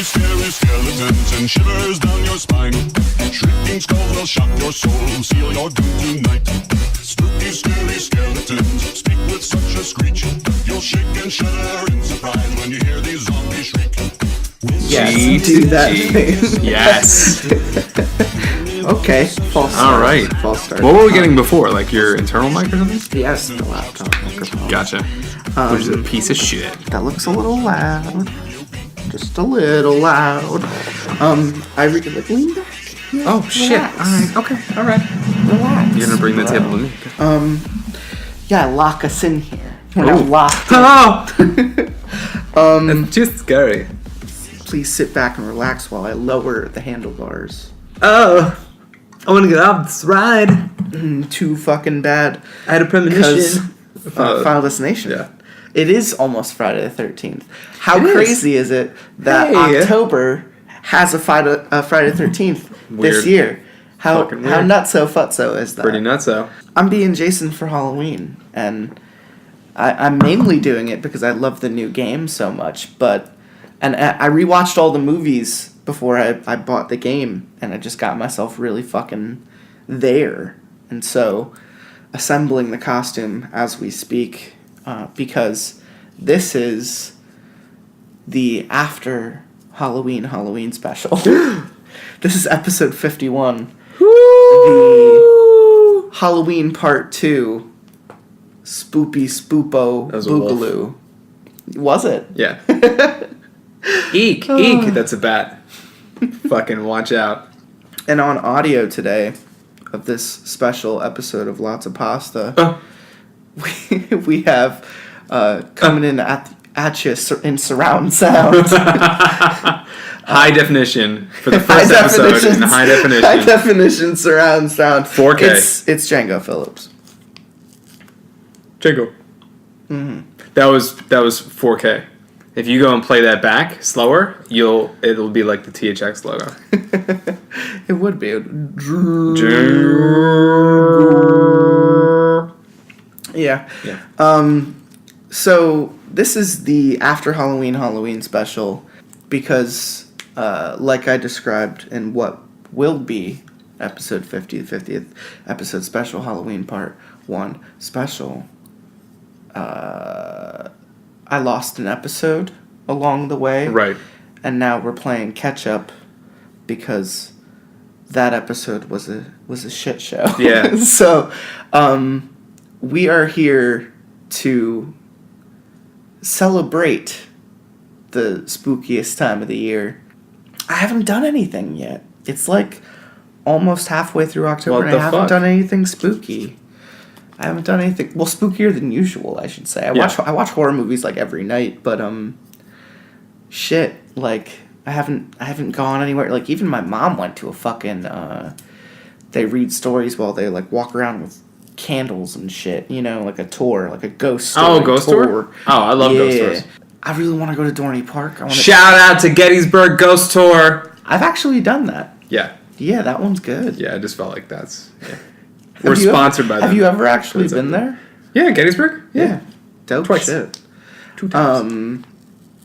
scary skeletons and shivers down your spine. Shrieking skulls will shock your soul, seal your doom tonight. Spooky, scary skeletons speak with such a screech. You'll shake and shudder in surprise when you hear these zombies shriek. Yes, do that thing. Yes. Okay, false start. All right. False start. What were we getting before? Like your internal mic or something? Yes, the laptop microphone. Gotcha. Which is a piece of shit. That looks a little loud. Just a little loud. Lean back. Yeah, Oh, shit. relax. All right. Okay. All right. Relax. You're going to bring the table to me? Yeah, lock us in here. We're Ooh. not locked. Hello! It's just scary. Please sit back and relax while I lower the handlebars. Oh. I want to get off this ride. Too fucking bad. I had a Because premonition. Final Destination. Yeah. It is almost Friday the 13th. How It is. crazy is it that Hey. October has a Friday the 13th this Weird. year? How Fucking weird. nutso futso is that? Pretty nutso. I'm being Jason for Halloween, and I'm mainly doing it because I love the new game so much. And I rewatched all the movies before I bought the game, and I just got myself really fucking there. And so, assembling the costume as we speak, because this is the after Halloween special. This is episode 51. The Halloween Part 2, Spoopy Spoopo That was a wolf. Boogaloo. Was it? Yeah. Eek. Eek. That's a bat. Fucking watch out. And on audio today of this special episode of Lotsa Pasta, we have coming in at you in surround sound. High definition for the first episode in high definition. High definition surround sound. 4K. It's Django Phillips. Django. Mm-hmm. That was 4K. If you go and play that back slower, it'll be like the THX logo. It would be. Yeah. So this is the after Halloween special because, like I described in what will be episode 50, the 50th episode special, Halloween Part 1 special, I lost an episode along the way. Right. And now we're playing catch up because that episode was a shit show. Yeah. So, we are here to celebrate the spookiest time of the year. I haven't done anything yet. It's like almost halfway through October What and the I haven't fuck? done anything spooky. I haven't done anything, well, spookier than usual, I should say. I watch horror movies like every night, but shit, like I haven't gone anywhere. Like even my mom went to a fucking they read stories while they like walk around with candles and shit, you know, like a tour, like a ghost story. Oh, ghost tour? Oh, I love ghost tours. I really want to go to Dorney Park. Shout out to Gettysburg Ghost Tour. I've actually done that. Yeah. Yeah, that one's good. Yeah, I just felt like that's... Yeah. We're sponsored by them. Have you ever actually been there? Yeah, Gettysburg? Yeah. Dope Twice. shit. 2 times.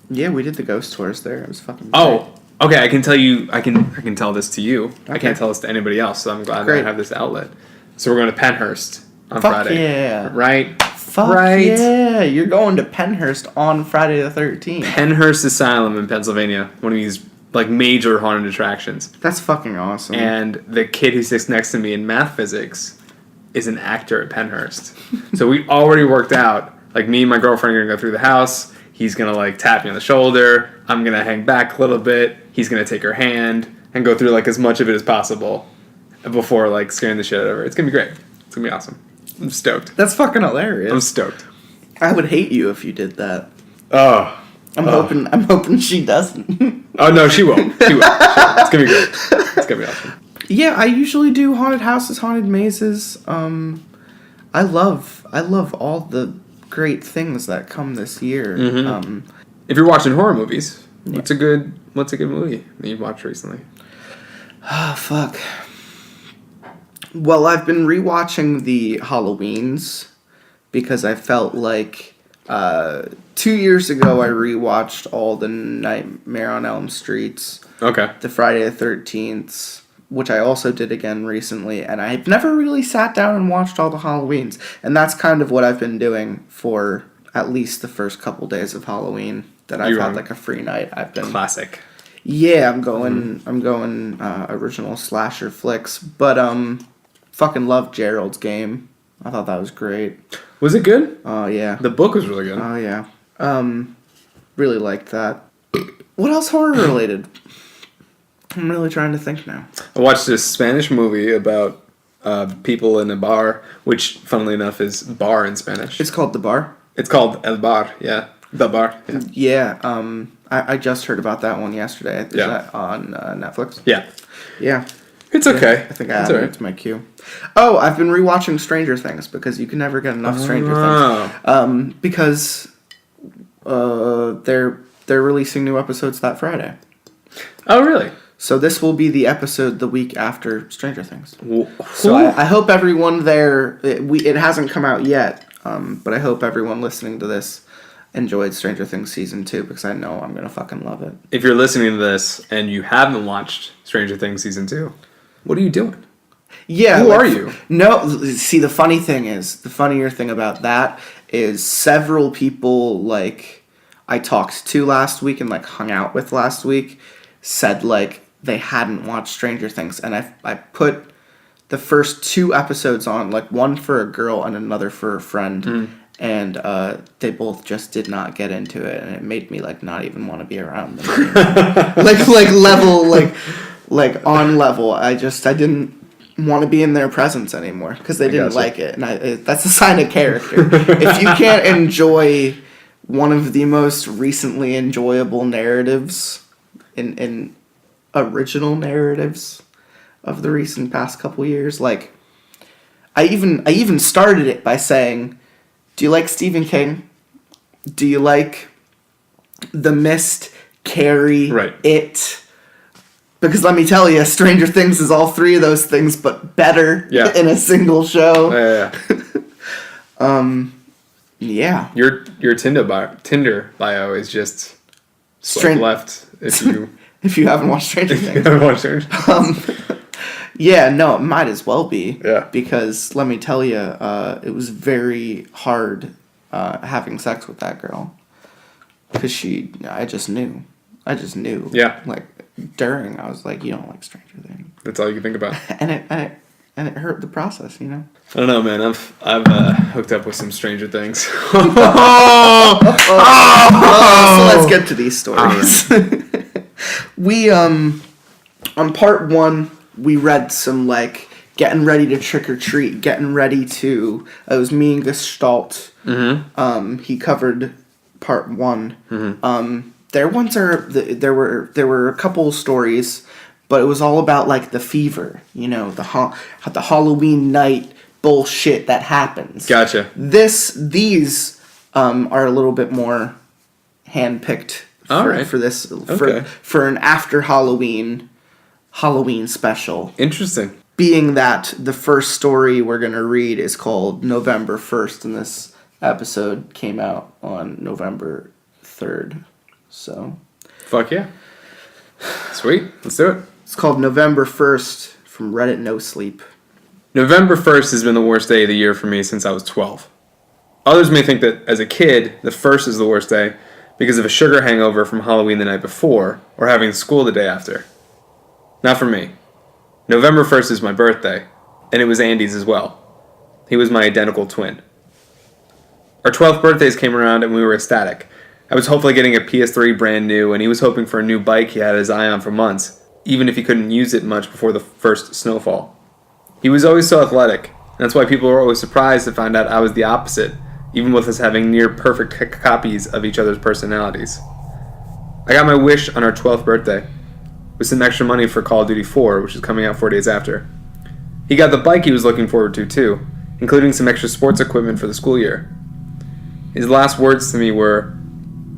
Yeah, we did the ghost tours there. It was fucking Oh, okay, I can tell you... I can tell this to you. I Okay. can't tell this to anybody else, so I'm glad that Great. I have this outlet. So we're going to Penhurst on Fuck Friday. yeah. Right? Fuck right. yeah. You're going to Penhurst on Friday the 13th. Penhurst Asylum in Pennsylvania. One of these like major haunted attractions. That's fucking awesome. And the kid who sits next to me in math physics is an actor at Penhurst. So we already worked out, like me and my girlfriend are going to go through the house. He's going to like tap me on the shoulder. I'm going to hang back a little bit. He's going to take her hand and go through like as much of it as possible before like scaring the shit out of her. It's going to be great. It's going to be awesome. I'm stoked. That's fucking hilarious. I'm stoked. I would hate you if you did that. Oh. I'm hoping she doesn't. Oh, no, she won't. She will. It's going to be great. It's going to be awesome. Yeah, I usually do haunted houses, haunted mazes. I love all the great things that come this year. Mm-hmm. If you're watching horror movies, what's a good movie that you've watched recently? Oh, fuck. Well, I've been rewatching the Halloweens because I felt like 2 years ago, I rewatched all the Nightmare on Elm Streets, Okay. the Friday the 13th, which I also did again recently, and I've never really sat down and watched all the Halloweens, and that's kind of what I've been doing for at least the first couple days of Halloween that I've had like a free night. I've been classic. Yeah, I'm going original slasher flicks, but fucking loved Gerald's Game. I thought that was great. Was it good? Oh yeah. The book was really good. Oh yeah. Really liked that. What else horror related? I'm really trying to think now. I watched this Spanish movie about people in a bar, which, funnily enough, is bar in Spanish. It's called The Bar? It's called El Bar, yeah. The Bar, yeah. Yeah, I just heard about that one yesterday. Is that on Netflix? Yeah. Yeah. It's okay. I think I added it to my queue. Oh, I've been rewatching Stranger Things because you can never get enough Stranger Things. Because they're releasing new episodes that Friday. Oh, really? So this will be the episode the week after Stranger Things. So I hope everyone there... It hasn't come out yet, but I hope everyone listening to this enjoyed Stranger Things Season 2 because I know I'm going to fucking love it. If you're listening to this and you haven't watched Stranger Things Season 2, what are you doing? Yeah. Who are you? No, see, the funnier thing about that is several people, like, I talked to last week and, like, hung out with last week said, like, they hadn't watched Stranger Things. And I put the first 2 episodes on, like, one for a girl and another for a friend. And they both just did not get into it, and it made me like not even want to be around them. like on level. I didn't want to be in their presence anymore because they didn't like it, and that's a sign of character. If you can't enjoy one of the most recently enjoyable narratives in original narratives of the recent past couple years, like I even started it by saying, do you like Stephen King? Do you like The Mist, Carrie, It? Because let me tell you, Stranger Things is all 3 of those things, but better in a single show. Yeah. Your Tinder bio is just swipe left if you if you haven't watched Stranger Things. Yeah, no, it might as well be. Yeah. Because let me tell you, it was very hard having sex with that girl. Because I just knew. Yeah. Like, during, I was like, you don't like Stranger Things. That's all you can think about. And it hurt the process, you know? I don't know, man. I've hooked up with some Stranger Things. So let's get to these stories. We, on part 1... we read some, like, getting ready to trick or treat, getting ready to... It was me and Gestalt. He covered part 1. There were a couple stories, but it was all about, like, the fever, you know, the Halloween night bullshit that happens. Gotcha. These are a little bit more handpicked for this, for an after Halloween special. Interesting. Being that the first story we're going to read is called November 1st, and this episode came out on November 3rd. So. Fuck yeah. Sweet. Let's do it. It's called November 1st from Reddit No Sleep. November 1st has been the worst day of the year for me since I was 12. Others may think that as a kid, the 1st is the worst day because of a sugar hangover from Halloween the night before or having school the day after. Not for me. November 1st is my birthday, and it was Andy's as well. He was my identical twin. Our 12th birthdays came around and we were ecstatic. I was hopefully getting a PS3 brand new, and he was hoping for a new bike he had his eye on for months, even if he couldn't use it much before the first snowfall. He was always so athletic, and that's why people were always surprised to find out I was the opposite, even with us having near perfect copies of each other's personalities. I got my wish on our 12th birthday, with some extra money for Call of Duty 4, which is coming out 4 days after. He got the bike he was looking forward to, too, including some extra sports equipment for the school year. His last words to me were,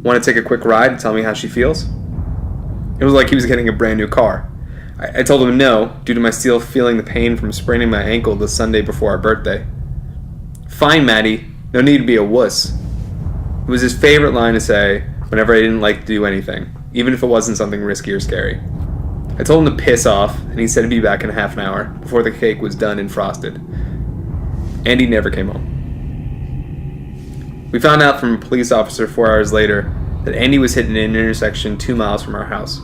"Want to take a quick ride and tell me how she feels?" It was like he was getting a brand new car. I told him no, due to my still feeling the pain from spraining my ankle the Sunday before our birthday. "Fine, Maddie. No need to be a wuss." It was his favorite line to say whenever I didn't like to do anything, even if it wasn't something risky or scary. I told him to piss off, and he said he'd be back in half an hour before the cake was done and frosted. Andy never came home. We found out from a police officer 4 hours later that Andy was hit in an intersection 2 miles from our house.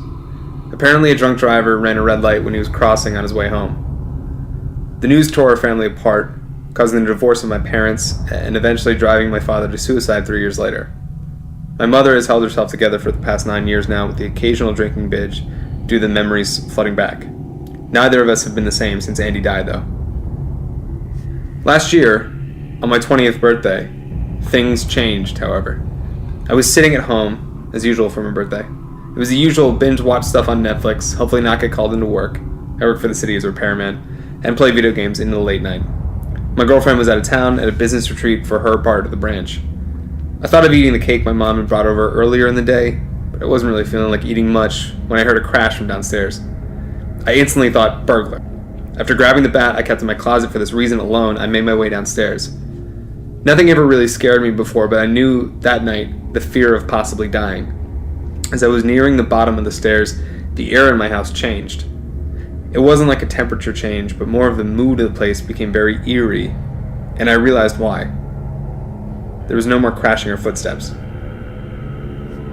Apparently a drunk driver ran a red light when he was crossing on his way home. The news tore our family apart, causing the divorce of my parents and eventually driving my father to suicide 3 years later. My mother has held herself together for the past 9 years now with the occasional drinking binge due to the memories flooding back. Neither of us have been the same since Andy died, though. Last year, on my 20th birthday, things changed, however. I was sitting at home, as usual for my birthday. It was the usual binge-watch stuff on Netflix, hopefully not get called into work. I work for the city as a repairman, and play video games into the late night. My girlfriend was out of town at a business retreat for her part of the branch. I thought of eating the cake my mom had brought over earlier in the day, but I wasn't really feeling like eating much when I heard a crash from downstairs. I instantly thought burglar. After grabbing the bat I kept in my closet for this reason alone, I made my way downstairs. Nothing ever really scared me before, but I knew that night the fear of possibly dying. As I was nearing the bottom of the stairs, the air in my house changed. It wasn't like a temperature change, but more of the mood of the place became very eerie, and I realized why. There was no more crashing or footsteps.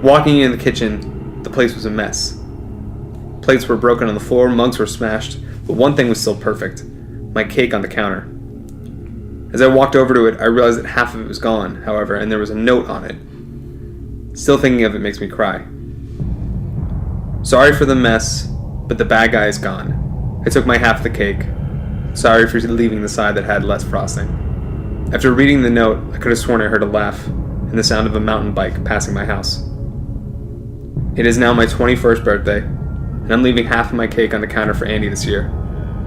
Walking into the kitchen, the place was a mess. Plates were broken on the floor, mugs were smashed, but one thing was still perfect: my cake on the counter. As I walked over to it, I realized that half of it was gone, however, and there was a note on it. Still thinking of it makes me cry. Sorry for the mess, but the bad guy is gone. I took my half of the cake. Sorry for leaving the side that had less frosting. After reading the note, I could have sworn I heard a laugh and the sound of a mountain bike passing my house. It is now my 21st birthday, and I'm leaving half of my cake on the counter for Andy this year,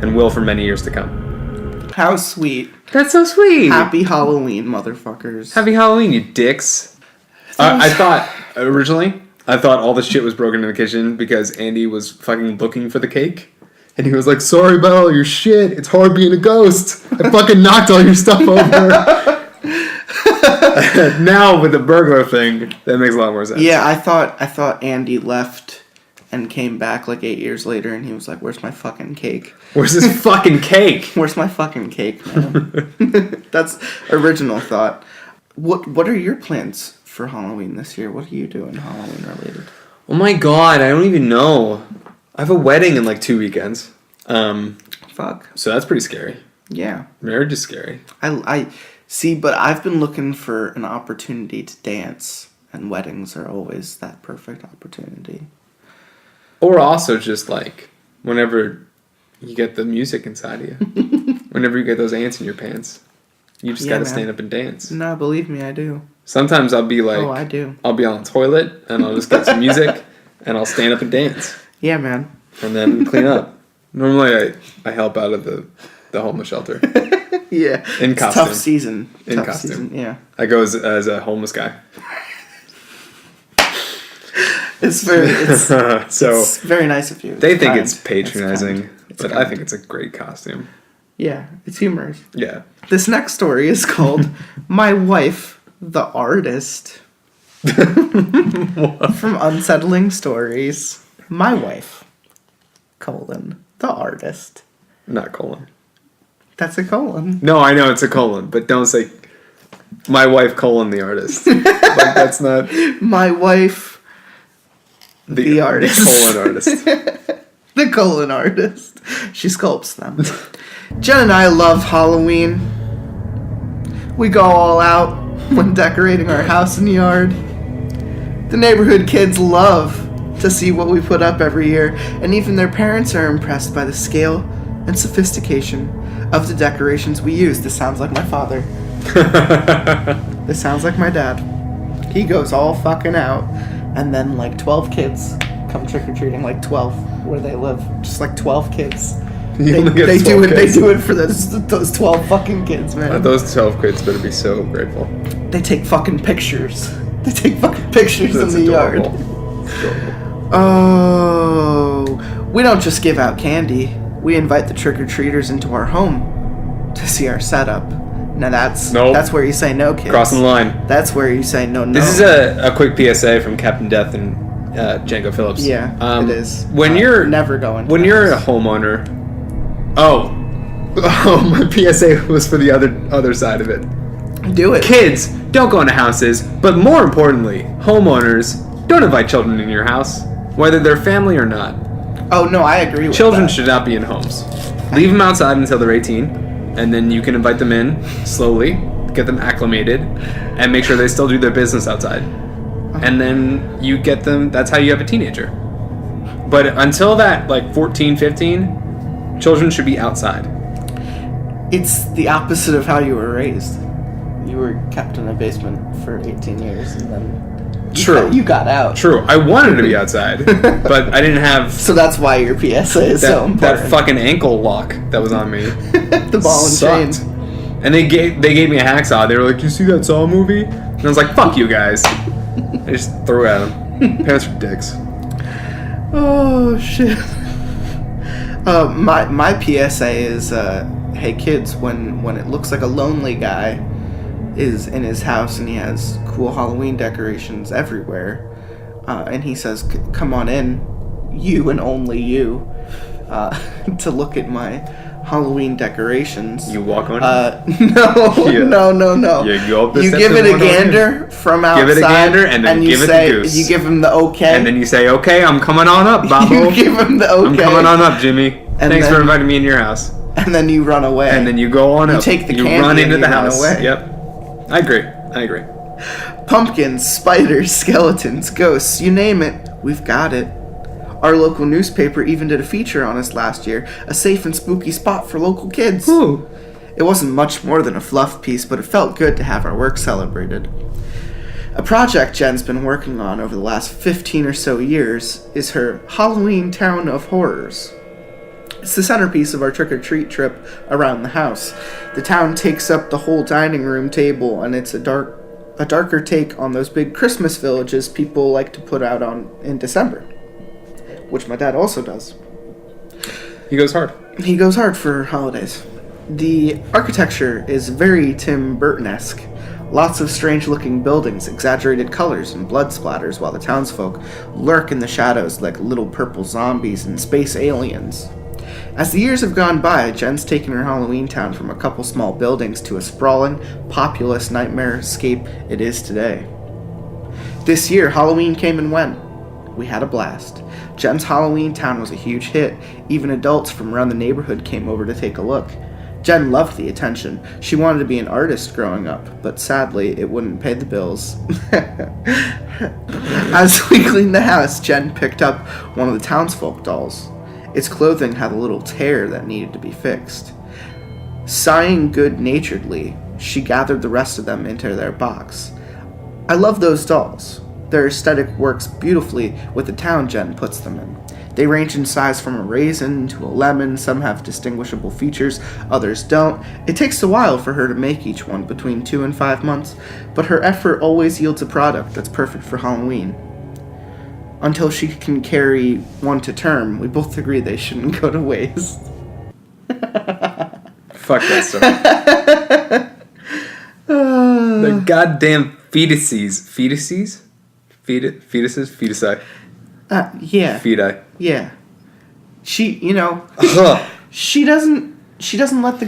and will for many years to come. How sweet. That's so sweet! Happy Halloween, motherfuckers. Happy Halloween, you dicks! I thought all the shit was broken in the kitchen because Andy was fucking looking for the cake. And he was like, sorry about all your shit. It's hard being a ghost. I fucking knocked all your stuff over. Now with the burglar thing, that makes a lot more sense. Yeah, I thought Andy left and came back like 8 years later, and he was like, where's my fucking cake? Where's this fucking cake? Where's my fucking cake, man? That's original thought. What are your plans for Halloween this year? What are you doing Halloween related? Oh my god, I don't even know. I have a wedding in like 2 weekends. Fuck. So that's pretty scary. Yeah. Marriage is scary. I see, but I've been looking for an opportunity to dance, and weddings are always that perfect opportunity. Or also just like whenever you get the music inside of you. Whenever you get those ants in your pants. You just gotta stand up and dance. No, believe me, I do. Sometimes I'll be like... Oh, I do. I'll be on the toilet, and I'll just get some music, and I'll stand up and dance. Yeah, man. And then clean up. Normally, I help out at the homeless shelter. Yeah. In it's costume. Tough season. In tough costume. Season, yeah. I go as a homeless guy. It's very nice of you. They think it's patronizing, but I think it's a great costume. Yeah, it's humorous. Yeah. This next story is called My Wife, the Artist. From Unsettling Stories. My wife, the artist. Not colon. That's a colon. No, I know it's a colon, but don't say my wife, the artist. Like, that's not... My wife, the artist. The colon artist. The colon artist. She sculpts them. Jen and I love Halloween. We go all out when decorating our house and yard. The neighborhood kids love to see what we put up every year, and even their parents are impressed by the scale and sophistication of the decorations we use. This sounds like my father. This sounds like my dad. He goes all fucking out, and then like 12 kids come trick-or-treating, like 12 where they live. Just like 12 kids. They do it for those 12 fucking kids, man. Those 12 kids better be so grateful. They take fucking pictures. They take fucking pictures in the yard. Oh, we don't just give out candy. We invite the trick-or-treaters into our home to see our setup. Now that's Nope. that's where you say no, kids. Crossing the line. That's where you say no. This is a quick PSA from Captain Death and Django Phillips. Yeah, it is. When you're never going. When you're a homeowner, oh, my PSA was for the other side of it. Do it. Kids, don't go into houses, but more importantly, homeowners, don't invite children in your house, whether they're family or not. Oh no, I agree with Children that. should not be in homes. Leave them outside until they're 18, and then you can invite them in slowly, get them acclimated, and make sure they still do their business outside. And then you get them, that's how you have a teenager. But until that, like 14, 15, children should be outside. It's the opposite of how you were raised. You were kept in a basement for 18 years, and then you got out. True. I wanted to be outside, but I didn't have So that's why your PSA is so important. that fucking ankle lock that was on me. The ball and chain. Sucked. And they gave me a hacksaw. They were like, "You see that Saw movie?" And I was like, "Fuck you guys." I just threw it at them. Parents are dicks. Oh shit. My PSA is, hey kids, when it looks like a lonely guy is in his house and he has cool Halloween decorations everywhere, and he says, "Come on in, you and only you, to look at my Halloween decorations." You walk on. No. You go up the You steps give and it a walk on in. gander from outside. Give it a gander and then you give it the say, goose. You give him the okay. And then you say, "Okay, I'm coming on up, Bobo." You give him the okay. I'm coming on up, Jimmy. And Thanks then- for inviting me into your house. And then you run away. And then you go on You up. take the you candy run into and the you run house. away. Yep. I agree. Pumpkins, spiders, skeletons, ghosts, you name it, we've got it. Our local newspaper even did a feature on us last year, a safe and spooky spot for local kids. Ooh. It wasn't much more than a fluff piece, but it felt good to have our work celebrated. A project Jen's been working on over the last 15 or so years is her Halloween Town of Horrors. It's the centerpiece of our trick-or-treat trip around the house. The town takes up the whole dining room table, and it's a darker take on those big Christmas villages people like to put out on in December, which my dad also does. He goes hard. He goes hard for holidays. The architecture is very Tim Burton-esque. Lots of strange-looking buildings, exaggerated colors, and blood splatters, while the townsfolk lurk in the shadows like little purple zombies and space aliens. As the years have gone by, Jen's taken her Halloween town from a couple small buildings to a sprawling, populous nightmare-scape it is today. This year, Halloween came and went. We had a blast. Jen's Halloween town was a huge hit. Even adults from around the neighborhood came over to take a look. Jen loved the attention. She wanted to be an artist growing up, but sadly, it wouldn't pay the bills. As we cleaned the house, Jen picked up one of the townsfolk dolls. Its clothing had a little tear that needed to be fixed. Sighing good-naturedly, she gathered the rest of them into their box. I love those dolls. Their aesthetic works beautifully with the town Jen puts them in. They range in size from a raisin to a lemon. Some have distinguishable features, others don't. It takes a while for her to make each one, between 2 and 5 months, but her effort always yields a product that's perfect for Halloween. Until she can carry one to term, we both agree they shouldn't go to waste. Fuck that stuff. The goddamn fetuses. Fetuses? Fetuses? Fetisi. Yeah. Feti. Yeah. She, you know, Ugh. she doesn't let she doesn't let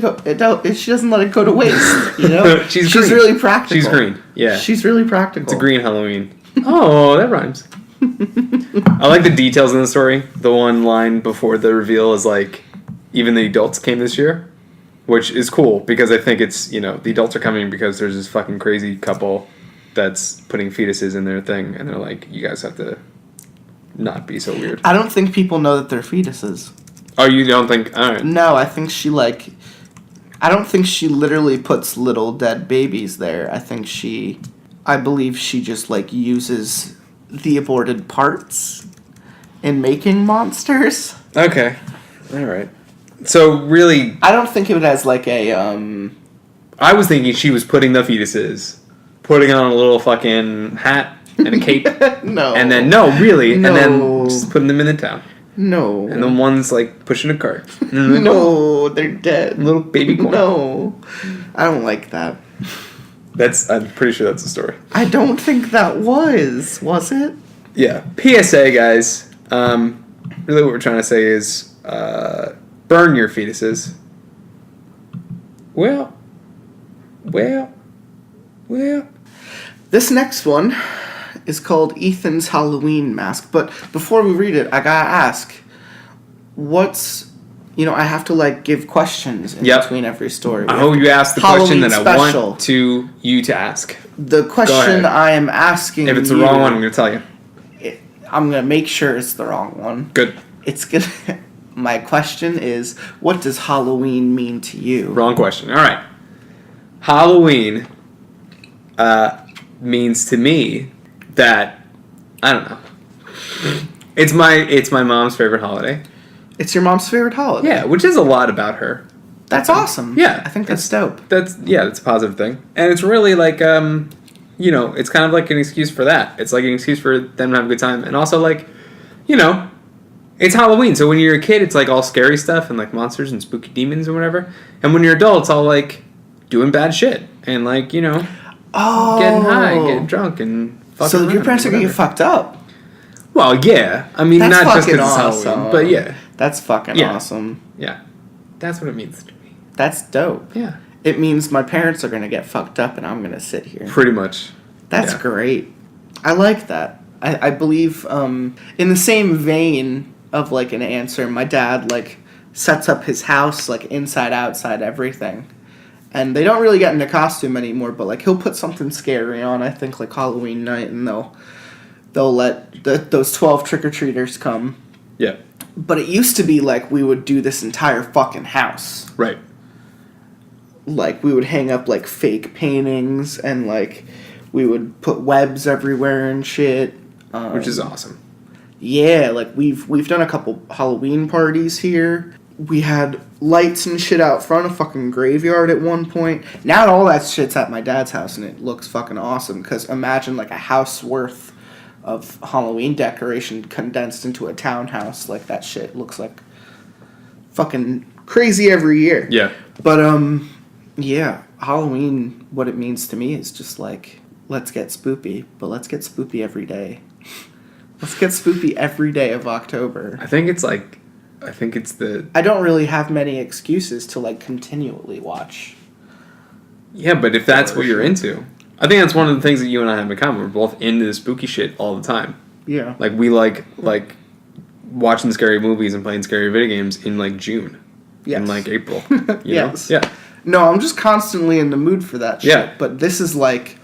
it go to waste, you know? She's She's green. really practical. She's green. Yeah. She's really practical. It's a green Halloween. Oh, that rhymes. I like the details in the story. The one line before the reveal is like, even the adults came this year, which is cool because I think it's, you know, the adults are coming because there's this fucking crazy couple that's putting fetuses in their thing, and they're like, you guys have to not be so weird. I don't think people know that they're fetuses. Oh, you don't think? All right. No, I think I don't think she literally puts little dead babies there. I believe she just, like, uses the aborted parts in making monsters. Okay. All right. So, really, I don't think of it as, like, a, I was thinking she was putting the fetuses, putting on a little fucking hat and a cape. No. And then, no, really, No. and then just putting them in the town. No. And then one's, like, pushing a cart. And they're like, No, they're dead. little baby corn. No. I don't like that. I'm pretty sure that's the story. I don't think that was it? Yeah. PSA, guys. Really what we're trying to say is burn your fetuses. Well. This next one is called Ethan's Halloween Mask. But before we read it, I gotta ask, I have to like give questions in between every story. I hope you ask the question that I want you to ask. The question I am asking if it's the wrong one, I'm going to tell you. I'm going to make sure it's the wrong one. Good. My question is, what does Halloween mean to you? Wrong question. All right. Halloween means to me that, I don't know. It's my mom's favorite holiday. It's your mom's favorite holiday? Yeah, which is a lot about her. That's awesome. Yeah. I think that's dope. That's a positive thing. And it's really like, it's kind of like an excuse for that. It's like an excuse for them to have a good time. And also like, it's Halloween. So when you're a kid, it's like all scary stuff and like monsters and spooky demons or whatever. And when you're adult, it's all like doing bad shit. And like, getting high, getting drunk and fucking So your parents are going to get fucked up? Well, yeah. I mean, that's not just because awesome. it's Halloween, but yeah. That's fucking awesome. Yeah. That's what it means to me. That's dope. Yeah. It means my parents are going to get fucked up and I'm going to sit here. Pretty much. That's great. I like that. I believe in the same vein of like an answer, my dad like sets up his house like inside, outside, everything. And they don't really get into costume anymore, but like he'll put something scary on, I think like Halloween night, and they'll let those 12 trick-or-treaters come. Yeah. But it used to be like we would do this entire fucking house. Right. Like we would hang up like fake paintings and like we would put webs everywhere and shit. Which is awesome. Yeah, like we've done a couple Halloween parties here. We had lights and shit out front of fucking graveyard at one point. Now all that shit's at my dad's house and it looks fucking awesome. Because imagine like a house worth of Halloween decoration condensed into a townhouse. Like that shit looks like fucking crazy every year. Yeah. But yeah, Halloween, what it means to me is just like, let's get spoopy, but let's get spoopy every day. Let's get spoopy every day of October. I think it's the... I don't really have many excuses to like continually watch. Yeah, but if that's what you're into... I think that's one of the things that you and I have in common. We're both into the spooky shit all the time. Yeah. Like, we like watching scary movies and playing scary video games in, like, June. Yes. In, like, April. Yes. Yeah. No, I'm just constantly in the mood for that shit. Yeah. But this is like,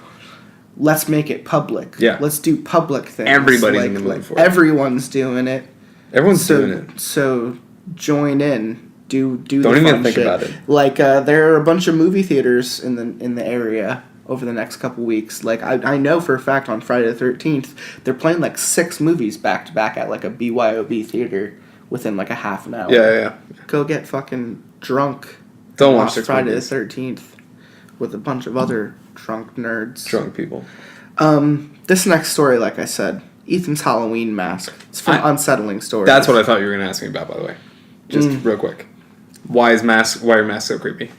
let's make it public. Yeah. Let's do public things. Everybody's like, in the mood for it. Everyone's doing it. Everyone's doing it. So join in. Do Don't the even fun think shit. about it. Like there are a bunch of movie theaters in the area over the next couple weeks. Like I know for a fact on Friday the 13th they're playing like 6 movies back to back at like a BYOB theater within like a half an hour. Yeah. Go get fucking drunk. Don't watch 6 Friday movies. the 13th with a bunch of other drunk nerds. Drunk people. This next story, like I said, Ethan's Halloween Mask. It's from Unsettling Stories. That's what I thought you were going to ask me about, by the way. Just real quick. Why are masks so creepy?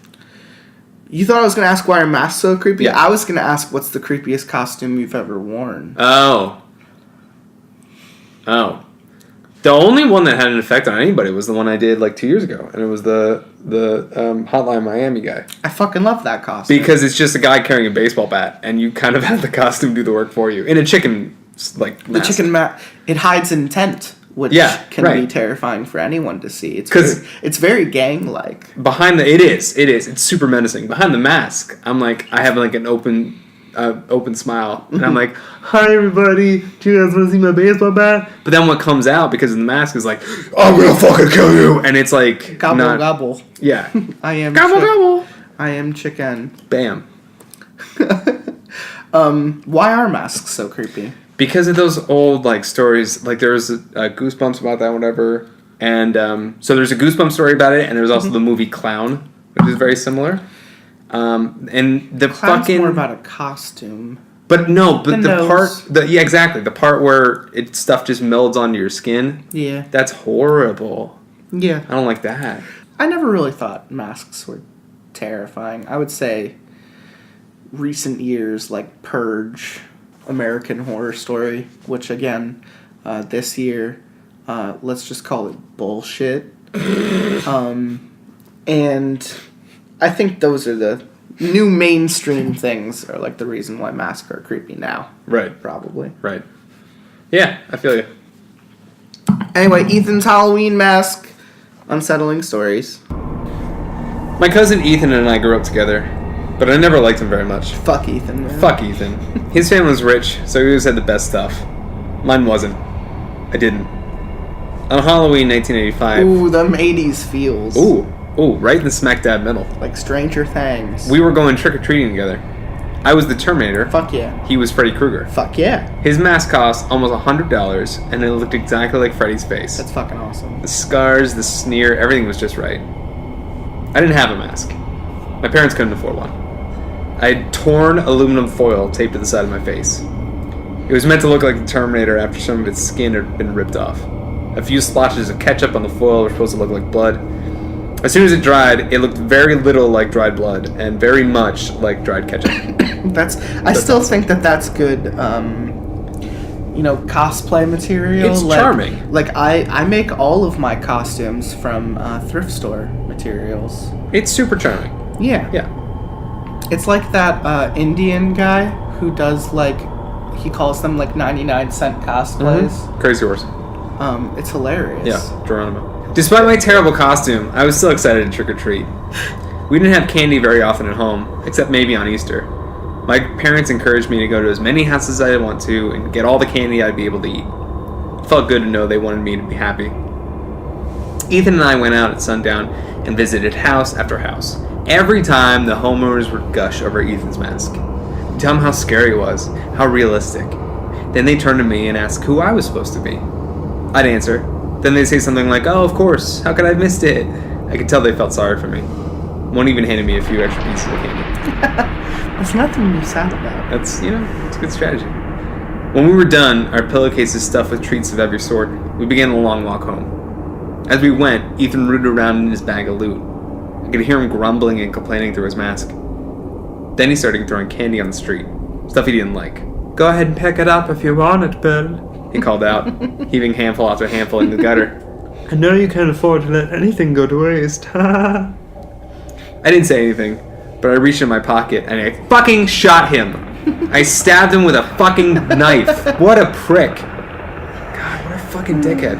You thought I was going to ask why are masks so creepy? Yeah. I was going to ask what's the creepiest costume you've ever worn. Oh. The only one that had an effect on anybody was the one I did like 2 years ago, and it was the Hotline Miami guy. I fucking love that costume. Because it's just a guy carrying a baseball bat, and you kind of have the costume do the work for you in a chicken mask. The chicken mask, it hides intent, which can be terrifying for anyone to see. It's very gang-like. Behind it is. It's super menacing. Behind the mask, I'm like, I have like an open smile, and I'm like, hi everybody, do you guys want to see my baseball bat? But then what comes out because of the mask is like, I'm gonna fucking kill you, and it's like gobble gobble. Yeah. I am gobble gobble. I am chicken. Bam. Why are masks so creepy? Because of those old like stories, like there was Goosebumps about that, whatever, and so there's a Goosebumps story about it, and there's also the movie Clown, which is very similar. And the Clown's fucking more about a costume. But no, but the nose. part exactly. The part where stuff just melds onto your skin. Yeah. That's horrible. Yeah. I don't like that. I never really thought masks were terrifying. I would say recent years like Purge, American Horror Story, which again, this year, let's just call it bullshit. And I think those are the new mainstream things, are like the reason why masks are creepy now. Right. Probably. Right. Yeah, I feel you. Anyway, Ethan's Halloween mask. Unsettling stories. My cousin Ethan and I grew up together, but I never liked him very much. Fuck Ethan, man. Fuck Ethan. His family was rich, so he always had the best stuff. Mine wasn't. I didn't. On Halloween 1985... Ooh, them 80s feels. Ooh, right in the smack dab middle. Like Stranger Things. We were going trick-or-treating together. I was the Terminator. Fuck yeah. He was Freddy Krueger. Fuck yeah. His mask cost almost $100, and it looked exactly like Freddy's face. That's fucking awesome. The scars, the sneer, everything was just right. I didn't have a mask. My parents couldn't afford one. I had torn aluminum foil taped to the side of my face. It was meant to look like the Terminator after some of its skin had been ripped off. A few splashes of ketchup on the foil were supposed to look like blood. As soon as it dried, it looked very little like dried blood and very much like dried ketchup. I still think that's good, cosplay material. It's charming. Like, I make all of my costumes from thrift store materials. It's super charming. Yeah. Yeah. It's like that Indian guy who does, he calls them, 99-cent cosplays. Mm-hmm. Crazy Horse. It's hilarious. Yeah, Geronimo. Despite my terrible costume, I was still excited to trick-or-treat. We didn't have candy very often at home, except maybe on Easter. My parents encouraged me to go to as many houses as I want to and get all the candy I'd be able to eat. It felt good to know they wanted me to be happy. Ethan and I went out at sundown and visited house after house. Every time, the homeowners would gush over Ethan's mask. Tell them how scary it was, how realistic. Then they'd turn to me and ask who I was supposed to be. I'd answer. Then they'd say something like, "Oh, of course, how could I have missed it?" I could tell they felt sorry for me. One even handed me a few extra pieces of candy. That's nothing to be sad about. That's, it's a good strategy. When we were done, our pillowcases stuffed with treats of every sort, we began the long walk home. As we went, Ethan rooted around in his bag of loot. I could hear him grumbling and complaining through his mask. Then he started throwing candy on the street, stuff he didn't like. "Go ahead and pick it up if you want it, Bill," he called out, heaving handful after handful in the gutter. "I know you can't afford to let anything go to waste." I didn't say anything, but I reached in my pocket and I fucking shot him. I stabbed him with a fucking knife. What a prick. God, what a fucking dickhead.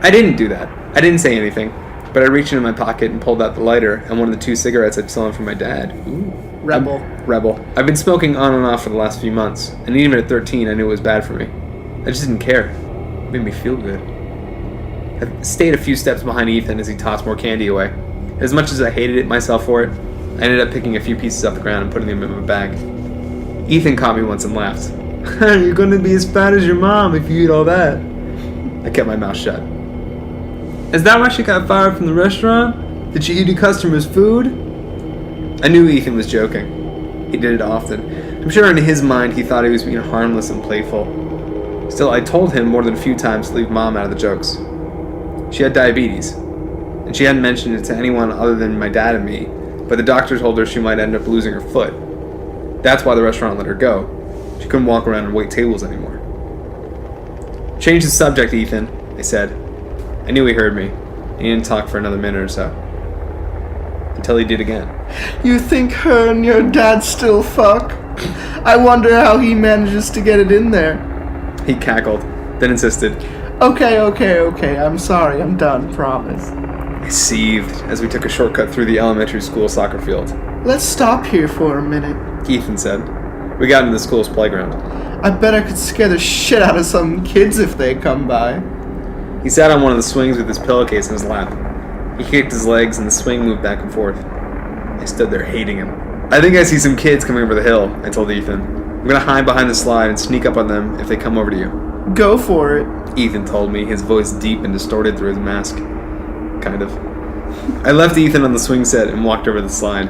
I didn't do that. I didn't say anything, but I reached into my pocket and pulled out the lighter and one of the 2 cigarettes I'd stolen from my dad. Ooh. Rebel. I've been smoking on and off for the last few months, and even at 13 I knew it was bad for me. I just didn't care. It made me feel good. I stayed a few steps behind Ethan as he tossed more candy away. As much as I hated it myself for it, I ended up picking a few pieces off the ground and putting them in my bag. Ethan caught me once and laughed. "You're going to be as fat as your mom if you eat all that." I kept my mouth shut. "Is that why she got fired from the restaurant? Did she eat a customer's food?" I knew Ethan was joking. He did it often. I'm sure in his mind he thought he was being harmless and playful. Still, I told him more than a few times to leave Mom out of the jokes. She had diabetes, and she hadn't mentioned it to anyone other than my dad and me, but the doctor told her she might end up losing her foot. That's why the restaurant let her go. She couldn't walk around and wait tables anymore. "Change the subject, Ethan," I said. I knew he heard me. He didn't talk for another minute or so. Until he did again. "You think her and your dad still fuck? I wonder how he manages to get it in there." He cackled, then insisted. Okay, I'm sorry, I'm done, promise." I seethed as we took a shortcut through the elementary school soccer field. "Let's stop here for a minute," Ethan said. We got into the school's playground. "I bet I could scare the shit out of some kids if they come by." He sat on one of the swings with his pillowcase in his lap. He kicked his legs and the swing moved back and forth. I stood there hating him. "I think I see some kids coming over the hill," I told Ethan. "I'm gonna hide behind the slide and sneak up on them if they come over to you." "Go for it," Ethan told me, his voice deep and distorted through his mask. Kind of. I left Ethan on the swing set and walked over the slide.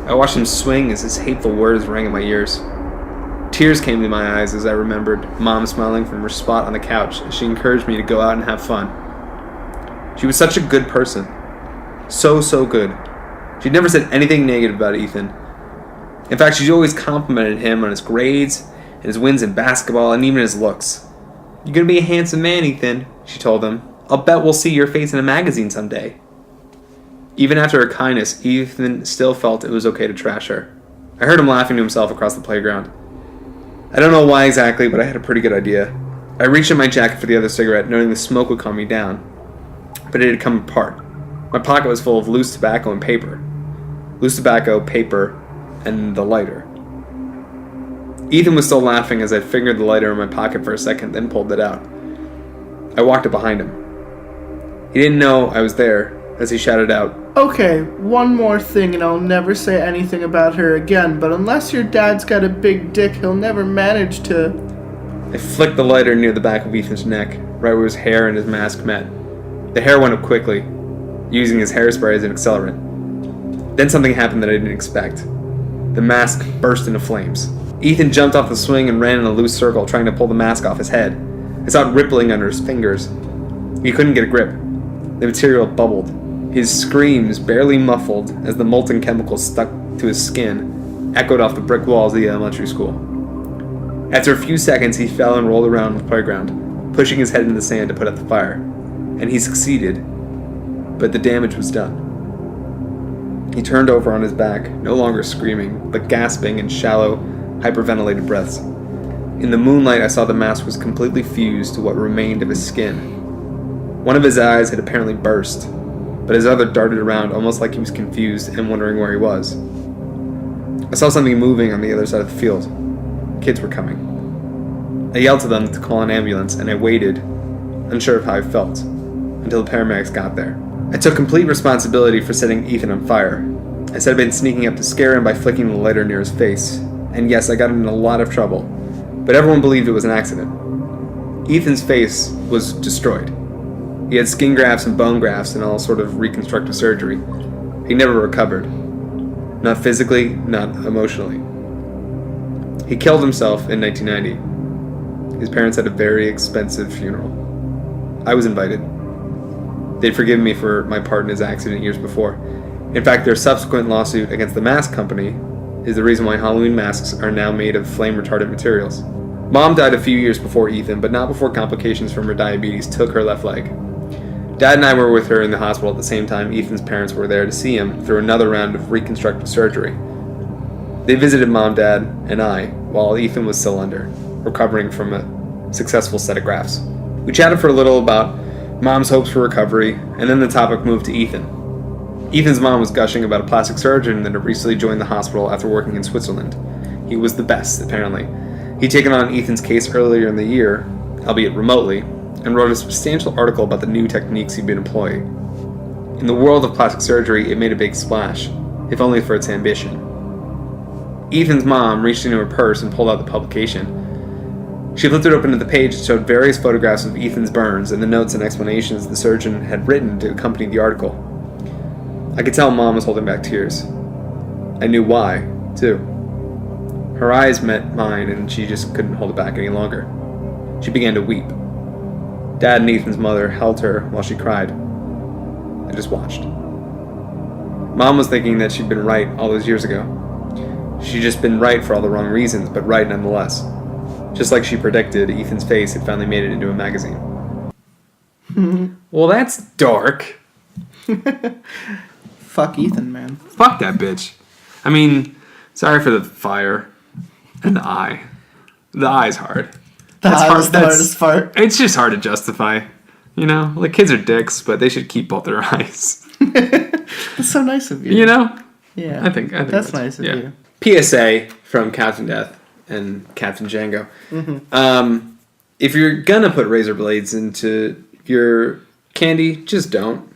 I watched him swing as his hateful words rang in my ears. Tears came to my eyes as I remembered Mom smiling from her spot on the couch as she encouraged me to go out and have fun. She was such a good person. So good. She'd never said anything negative about Ethan. In fact, she'd always complimented him on his grades, and his wins in basketball, and even his looks. "You're gonna be a handsome man, Ethan," she told him. "I'll bet we'll see your face in a magazine someday." Even after her kindness, Ethan still felt it was okay to trash her. I heard him laughing to himself across the playground. I don't know why exactly, but I had a pretty good idea. I reached in my jacket for the other cigarette, knowing the smoke would calm me down. But it had come apart. My pocket was full of loose tobacco and paper. Loose tobacco, paper, and the lighter. Ethan was still laughing as I fingered the lighter in my pocket for a second, then pulled it out. I walked up behind him. He didn't know I was there as he shouted out, "Okay, one more thing and I'll never say anything about her again, but unless your dad's got a big dick, he'll never manage to..." I flicked the lighter near the back of Ethan's neck, right where his hair and his mask met. The hair went up quickly, using his hairspray as an accelerant. Then something happened that I didn't expect. The mask burst into flames. Ethan jumped off the swing and ran in a loose circle, trying to pull the mask off his head. I saw it rippling under his fingers. He couldn't get a grip. The material bubbled. His screams, barely muffled as the molten chemicals stuck to his skin, echoed off the brick walls of the elementary school. After a few seconds, he fell and rolled around on the playground, pushing his head in the sand to put out the fire. And he succeeded, but the damage was done. He turned over on his back, no longer screaming, but gasping in shallow, hyperventilated breaths. In the moonlight, I saw the mask was completely fused to what remained of his skin. One of his eyes had apparently burst, but his other darted around almost like he was confused and wondering where he was. I saw something moving on the other side of the field. Kids were coming. I yelled to them to call an ambulance, and I waited, unsure of how I felt, until the paramedics got there. I took complete responsibility for setting Ethan on fire. I said I'd been sneaking up to scare him by flicking the lighter near his face. And yes, I got in a lot of trouble, but everyone believed it was an accident. Ethan's face was destroyed. He had skin grafts and bone grafts and all sort of reconstructive surgery. He never recovered. Not physically, not emotionally. He killed himself in 1990. His parents had a very expensive funeral. I was invited. They'd forgiven me for my part in his accident years before. In fact, their subsequent lawsuit against the mask company is the reason why Halloween masks are now made of flame-retardant materials. Mom died a few years before Ethan, but not before complications from her diabetes took her left leg. Dad and I were with her in the hospital at the same time Ethan's parents were there to see him through another round of reconstructive surgery. They visited Mom, Dad, and I, while Ethan was still under, recovering from a successful set of grafts. We chatted for a little about Mom's hopes for recovery, and then the topic moved to Ethan. Ethan's mom was gushing about a plastic surgeon that had recently joined the hospital after working in Switzerland. He was the best, apparently. He'd taken on Ethan's case earlier in the year, albeit remotely, and wrote a substantial article about the new techniques he'd been employing. In the world of plastic surgery, it made a big splash, if only for its ambition. Ethan's mom reached into her purse and pulled out the publication. She flipped it open to the page and showed various photographs of Ethan's burns and the notes and explanations the surgeon had written to accompany the article. I could tell Mom was holding back tears. I knew why, too. Her eyes met mine and she just couldn't hold it back any longer. She began to weep. Dad and Ethan's mother held her while she cried. I just watched. Mom was thinking that she'd been right all those years ago. She'd just been right for all the wrong reasons, but right nonetheless. Just like she predicted, Ethan's face had finally made it into a magazine. Well, that's dark. Fuck Ethan, man. Fuck that bitch. I mean, sorry for the fire. And the eye. The eye's hard. The eye was the hardest part. It's just hard to justify. You know? Like, kids are dicks, but they should keep both their eyes. That's so nice of you. You know? Yeah. I think that's nice of you. PSA from Captain Death and Captain Django. Mm-hmm. If you're gonna put razor blades into your candy, just don't.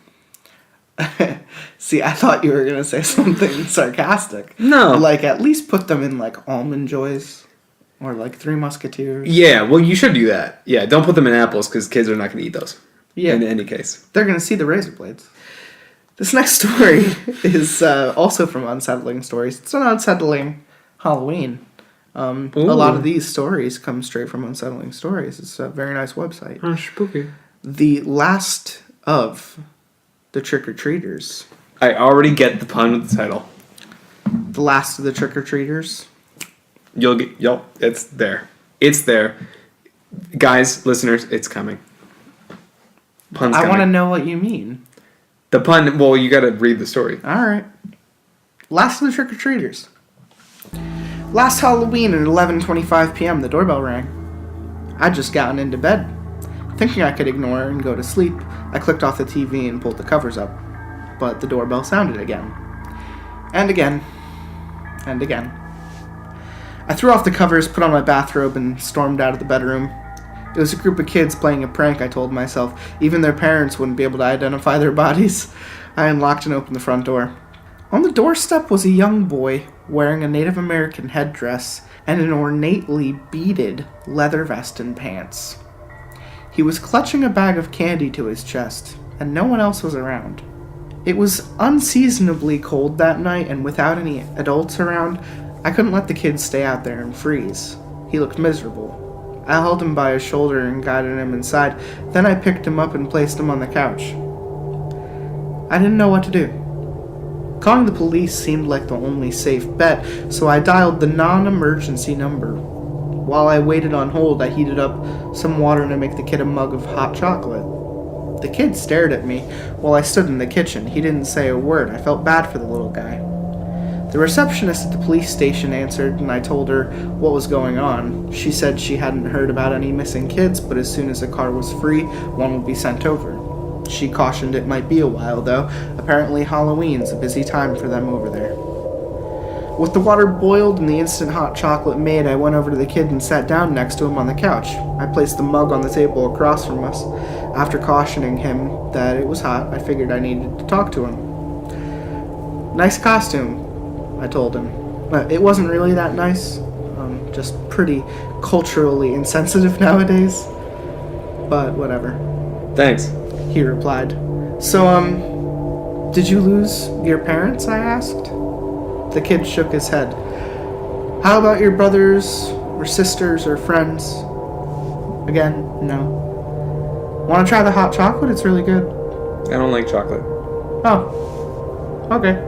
See, I thought you were gonna say something sarcastic. No. Like, at least put them in, like, Almond Joys. Or, like, Three Musketeers. Yeah, well, you should do that. Yeah, don't put them in apples, because kids are not gonna eat those. Yeah. In any case. They're gonna see the razor blades. This next story is also from Unsettling Stories. It's an unsettling Halloween. A lot of these stories come straight from Unsettling Stories. It's a very nice website. Oh, spooky. The last of the trick-or-treaters I already get the pun with the title. The Last of the Trick-or-Treaters. It's there. It's there. Guys, listeners, it's coming. Pun's coming. I want to know what you mean. The pun, well, you gotta read the story. Alright. Last of the Trick-or-Treaters. Last Halloween at 11:25 p.m., the doorbell rang. I'd just gotten into bed. Thinking I could ignore it and go to sleep, I clicked off the TV and pulled the covers up. But the doorbell sounded again. And again. And again. I threw off the covers, put on my bathrobe, and stormed out of the bedroom. It was a group of kids playing a prank, I told myself. Even their parents wouldn't be able to identify their bodies. I unlocked and opened the front door. On the doorstep was a young boy wearing a Native American headdress and an ornately beaded leather vest and pants. He was clutching a bag of candy to his chest, and no one else was around. It was unseasonably cold that night, and without any adults around, I couldn't let the kid stay out there and freeze. He looked miserable. I held him by his shoulder and guided him inside. Then I picked him up and placed him on the couch. I didn't know what to do. Calling the police seemed like the only safe bet, so I dialed the non-emergency number. While I waited on hold, I heated up some water to make the kid a mug of hot chocolate. The kid stared at me while I stood in the kitchen. He didn't say a word. I felt bad for the little guy. The receptionist at the police station answered, and I told her what was going on. She said she hadn't heard about any missing kids, but as soon as a car was free, one would be sent over. She cautioned it might be a while, though. Apparently Halloween's a busy time for them over there. With the water boiled and the instant hot chocolate made, I went over to the kid and sat down next to him on the couch. I placed the mug on the table across from us. After cautioning him that it was hot, I figured I needed to talk to him. "Nice costume," I told him. It wasn't really that nice. Just pretty culturally insensitive nowadays. But whatever. Thanks. He replied. "So, did you lose your parents?" I asked. The kid shook his head. "How about your brothers or sisters or friends?" Again, no. "Want to try the hot chocolate? It's really good." I don't like chocolate. "Oh. Okay."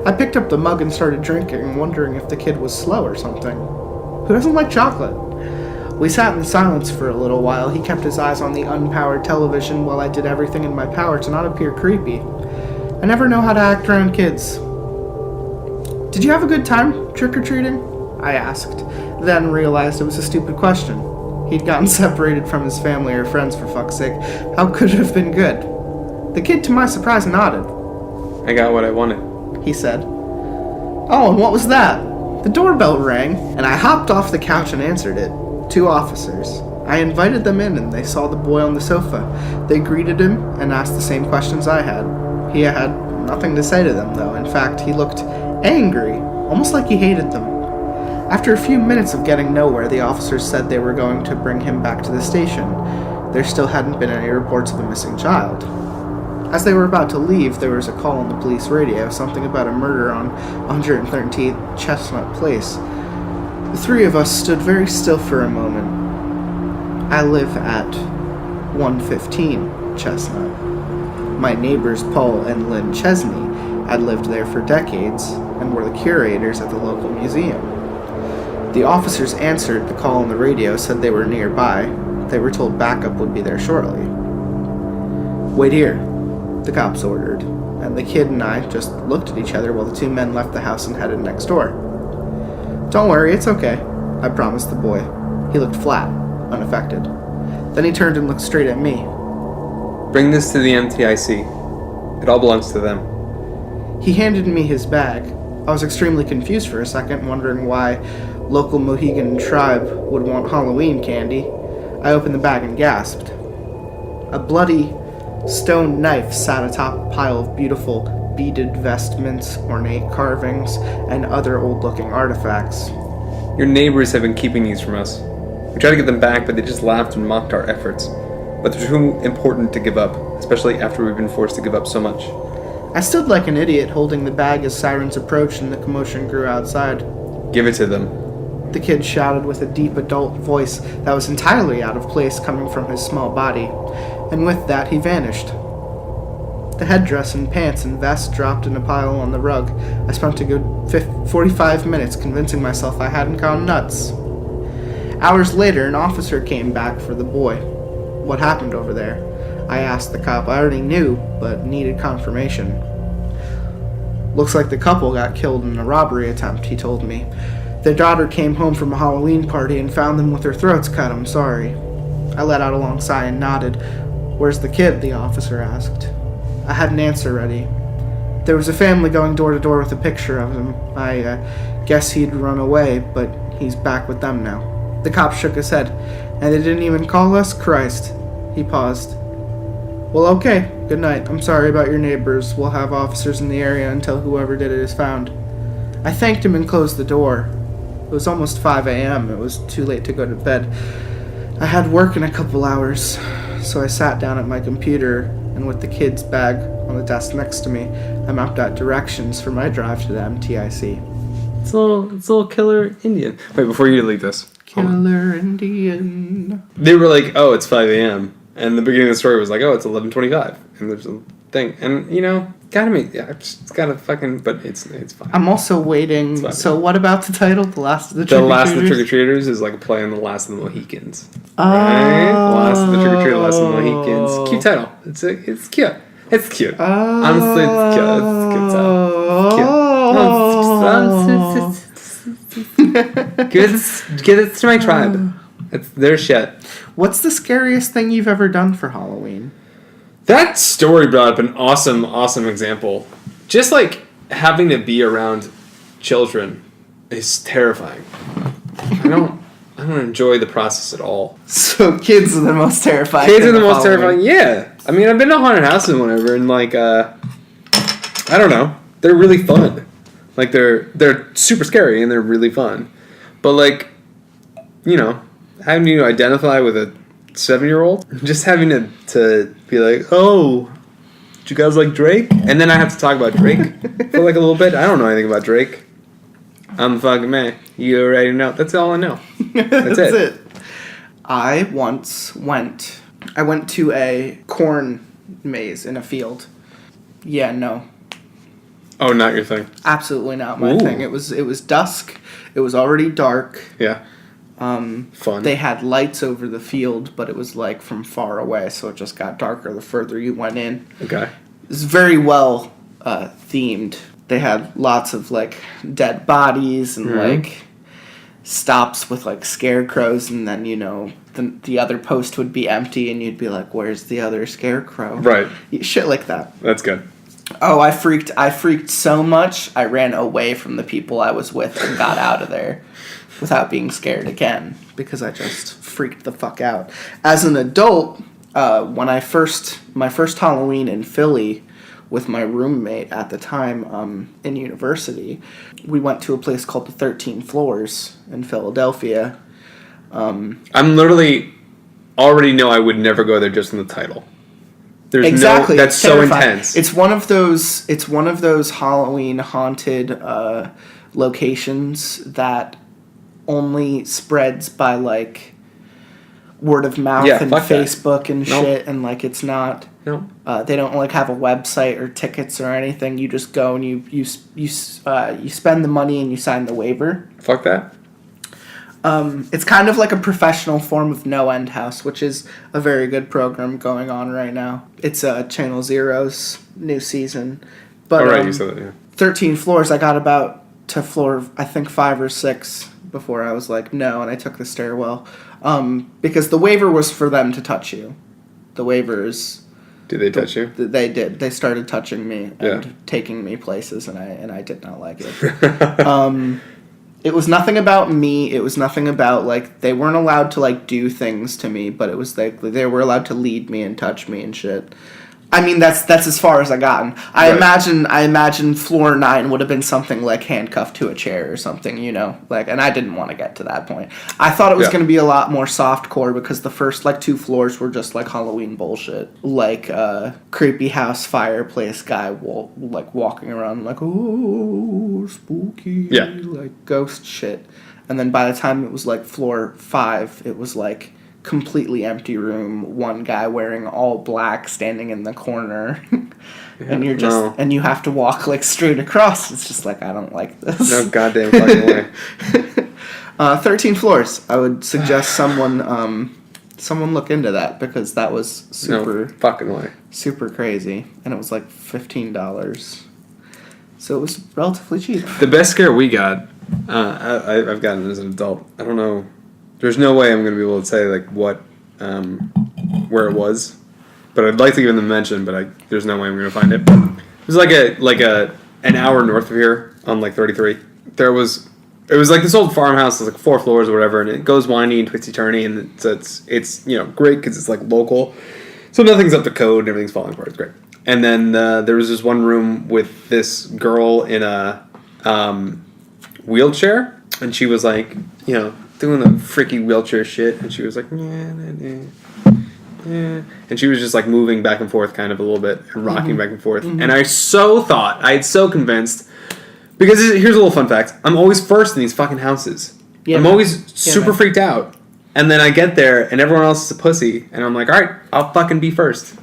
I picked up the mug and started drinking, wondering if the kid was slow or something. Who doesn't like chocolate? We sat in silence for a little while. He kept his eyes on the unpowered television while I did everything in my power to not appear creepy. I never know how to act around kids. "Did you have a good time trick-or-treating?" I asked, then realized it was a stupid question. He'd gotten separated from his family or friends, for fuck's sake. How could it have been good? The kid, to my surprise, nodded. I got what I wanted, he said. "Oh, and what was that?" The doorbell rang, and I hopped off the couch and answered it. 2 officers. I invited them in, and they saw the boy on the sofa. They greeted him and asked the same questions I had. He had nothing to say to them, though. In fact, he looked angry, almost like he hated them. After a few minutes of getting nowhere, the officers said they were going to bring him back to the station. There still hadn't been any reports of a missing child. As they were about to leave, there was a call on the police radio, something about a murder on 113th Chestnut Place. The 3 of us stood very still for a moment. I live at 115 Chestnut. My neighbors Paul and Lynn Chesney had lived there for decades and were the curators at the local museum. The officers answered the call on the radio, said they were nearby. They were told backup would be there shortly. "Wait here," the cops ordered, and the kid and I just looked at each other while the 2 men left the house and headed next door. "Don't worry, it's okay," I promised the boy. He looked flat, unaffected. Then he turned and looked straight at me. Bring this to the MTIC. It all belongs to them. He handed me his bag. I was extremely confused for a second, wondering why local Mohegan tribe would want Halloween candy. I opened the bag and gasped. A bloody stone knife sat atop a pile of beautiful beaded vestments, ornate carvings, and other old-looking artifacts. Your neighbors have been keeping these from us. We tried to get them back, but they just laughed and mocked our efforts. But they're too important to give up, especially after we've been forced to give up so much. I stood like an idiot holding the bag as sirens approached and the commotion grew outside. Give it to them. The kid shouted with a deep adult voice that was entirely out of place coming from his small body, and with that he vanished. The headdress and pants and vest dropped in a pile on the rug. I spent a good 45 minutes convincing myself I hadn't gone nuts. Hours later, an officer came back for the boy. What happened over there? I asked the cop. I already knew, but needed confirmation. Looks like the couple got killed in a robbery attempt, he told me. Their daughter came home from a Halloween party and found them with their throats cut. I'm sorry. I let out a long sigh and nodded. Where's the kid? The officer asked. I had an answer ready. There was a family going door to door with a picture of him. I guess he'd run away, but he's back with them now. The cop shook his head. And they didn't even call us? Christ. He paused. Well, okay. Good night. I'm sorry about your neighbors. We'll have officers in the area until whoever did it is found. I thanked him and closed the door. It was almost 5 a.m. It was too late to go to bed. I had work in a couple hours, so I sat down at my computer, and with the kid's bag on the desk next to me, I mapped out directions for my drive to the MTIC. It's a little killer Indian. Wait, before you delete this. Killer Indian. They were like, oh, it's 5 a.m. And the beginning of the story was like, oh, it's 11:25. And there's a thing. And, you know, it's gotta fucking, but it's fine. I'm also waiting. So what about the title? The Last of the Trick-or-Treaters? The Last of the Trick-or-Treaters is like a play on The Last of the Mohicans. Right? Last of the Trick-or-Treaters, Last of the Mohicans. Cute title. It's cute. It's cute. Honestly, it's cute. It's a good title. Cute. Give it to my tribe. It's their shit. What's the scariest thing you've ever done for Halloween? That story brought up an awesome example. Just like having to be around children is terrifying. I don't enjoy the process at all. So kids are the most terrifying. Kids are the most terrifying. Yeah. I mean, I've been to haunted houses and whatever, and like, I don't know, they're really fun. Like they're super scary and they're really fun, but like, you know, having to identify with a 7-year-old, just having to be like, oh, do you guys like Drake? And then I have to talk about Drake for like a little bit. I don't know anything about Drake. I'm the fucking man. You already know. That's all I know. That's it. I once went to a corn maze in a field. Yeah, no. Oh, not your thing. Absolutely not my thing. It was dusk. It was already dark. Yeah. Fun. They had lights over the field, but it was like from far away, so it just got darker the further you went in. Okay. It was very well themed. They had lots of like dead bodies and like stops with like scarecrows, and then you know the other post would be empty, and you'd be like, "Where's the other scarecrow?" Right. Shit like that. That's good. Oh, I freaked so much, I ran away from the people I was with and got out of there without being scared again, because I just freaked the fuck out. As an adult, when my first Halloween in Philly with my roommate at the time in university, we went to a place called the 13 Floors in Philadelphia. I'm literally already know I would never go there just in the title. There's exactly. That's so terrifying. intense. It's one of those Halloween haunted locations that only spreads by like word of mouth and Facebook and shit, and like it's not. No. They don't like have a website or tickets or anything. You just go and you spend the money and you sign the waiver. Fuck that. It's kind of like a professional form of No End House, which is a very good program going on right now. It's Channel Zero's new season. But, right, you said that, yeah. 13 Floors, I got about to floor, I think, 5 or 6 before I was like, no, and I took the stairwell. Because the waiver was for them to touch you. The waivers... Did they touch you? They did. They started touching me and taking me places, and I did not like it. It was nothing about me. It was nothing about, like, they weren't allowed to, like, do things to me, but it was, like, they were allowed to lead me and touch me and shit. I mean, that's as far as I gotten. I imagine floor 9 would have been something like handcuffed to a chair or something, you know? Like, and I didn't want to get to that point. I thought it was going to be a lot more softcore because the first, like, 2 floors were just, like, Halloween bullshit. Like, creepy house fireplace guy, walking around like, oh, spooky. Yeah. Like, ghost shit. And then by the time it was, like, floor 5, it was, like... completely empty room, one guy wearing all black standing in the corner. and you're just and you have to walk like straight across. It's just like, I don't like this. No goddamn fucking way. 13 floors. I would suggest someone look into that, because that was super fucking way. super crazy, and it was like $15. So it was relatively cheap. The best scare we got, I've gotten as an adult. I don't know. There's no way I'm going to be able to say like what, where it was, but I'd like to give them a mention. But there's no way I'm going to find it. It was like an hour north of here on like 33. It was like this old farmhouse. It's like 4 floors or whatever, and it goes windy and twisty turny, and it's great because it's like local, so nothing's up to code and everything's falling apart. It's great. And then there was this one room with this girl in a wheelchair, and she was like, doing the freaky wheelchair shit, and she was like, yeah. And she was just like moving back and forth kind of a little bit and rocking back and forth. And I had so convinced, because here's a little fun fact, I'm always first in these fucking houses. Yeah, I'm always super freaked out. And then I get there and everyone else is a pussy, and I'm like, all right, I'll fucking be first.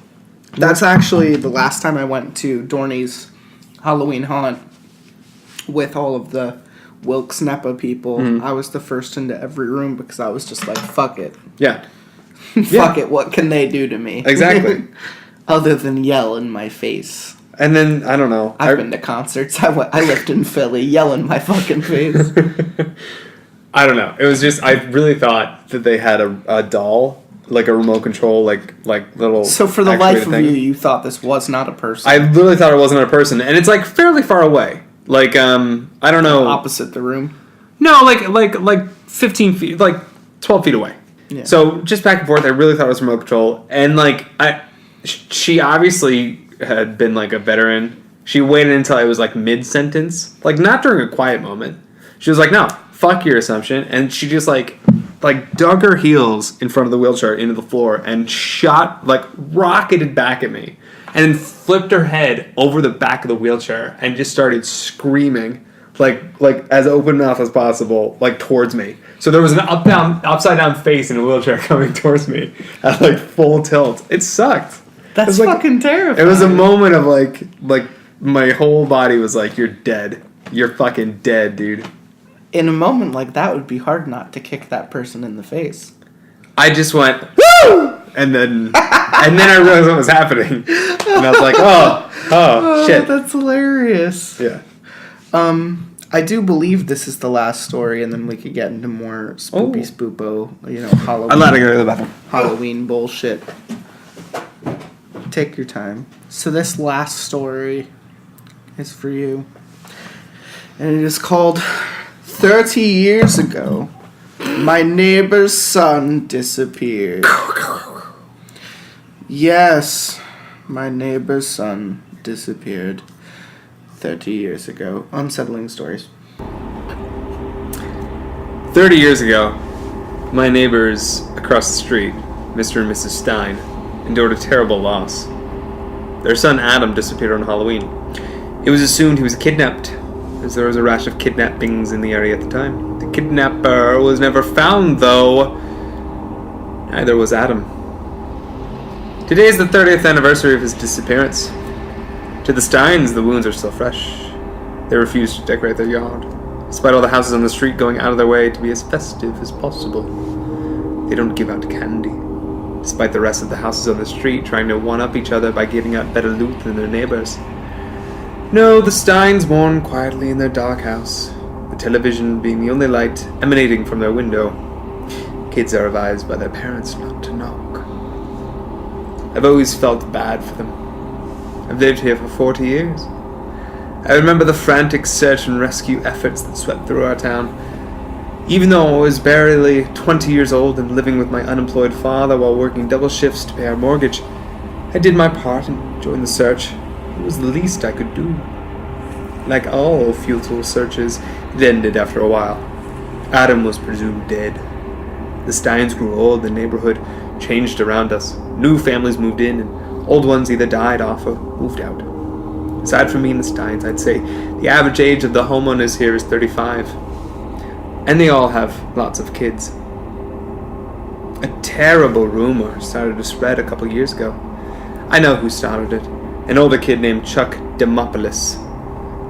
That's actually the last time I went to Dorney's Halloween Haunt with all of the Wilkes Nepa people. I was the first into every room because I was just like, fuck it. Yeah. Fuck it, what can they do to me? Exactly. Other than yell in my face. And then, I don't know. I've been to concerts. I lived in Philly, yell in my fucking face. I don't know. It was just, I really thought that they had a doll, like a remote control, like little. So for the life of you thought this was not a person. I literally thought it wasn't a person, and it's like fairly far away. Like I don't know. Opposite the room. No, like 15 feet, like 12 feet away. Yeah. So just back and forth. I really thought it was remote control, and like she obviously had been like a veteran. She waited until I was like mid sentence, like not during a quiet moment. She was like, "No, fuck your assumption," and she just like dug her heels in front of the wheelchair into the floor and rocketed back at me, and then flipped her head over the back of the wheelchair and just started screaming like as open mouth as possible, like towards me. So there was an upside down face in a wheelchair coming towards me at like full tilt. It sucked. That's fucking terrifying. It was a moment of like my whole body was like, you're dead. You're fucking dead, dude. In a moment like that, it would be hard not to kick that person in the face. I just went, woo! And then I realized what was happening. And I was like, oh shit. That's hilarious. Yeah. I do believe this is the last story, and then we could get into more spoopo, Halloween. I'm not going to go to the bathroom. Halloween bullshit. Take your time. So this last story is for you. And it is called 30 Years Ago, My Neighbor's Son Disappeared. Yes, my neighbor's son disappeared 30 years ago. Unsettling stories. 30 years ago, my neighbors across the street, Mr. and Mrs. Stein, endured a terrible loss. Their son Adam disappeared on Halloween. It was assumed he was kidnapped, as there was a rash of kidnappings in the area at the time. The kidnapper was never found, though. Neither was Adam. Today is the 30th anniversary of his disappearance. To the Steins, the wounds are still fresh. They refuse to decorate their yard, despite all the houses on the street going out of their way to be as festive as possible. They don't give out candy, despite the rest of the houses on the street trying to one-up each other by giving out better loot than their neighbors. No, the Steins mourn quietly in their dark house, the television being the only light emanating from their window. Kids are advised by their parents not to knock. I've always felt bad for them. I've lived here for 40 years. I remember the frantic search and rescue efforts that swept through our town. Even though I was barely 20 years old and living with my unemployed father while working double shifts to pay our mortgage, I did my part and joined the search. It was the least I could do. Like all futile searches, it ended after a while. Adam was presumed dead. The Steins grew old, the neighborhood changed around us. New families moved in, and old ones either died off or moved out. Aside from me and the Steins, I'd say the average age of the homeowners here is 35. And they all have lots of kids. A terrible rumor started to spread a couple years ago. I know who started it. an older kid named Chuck Demopoulos.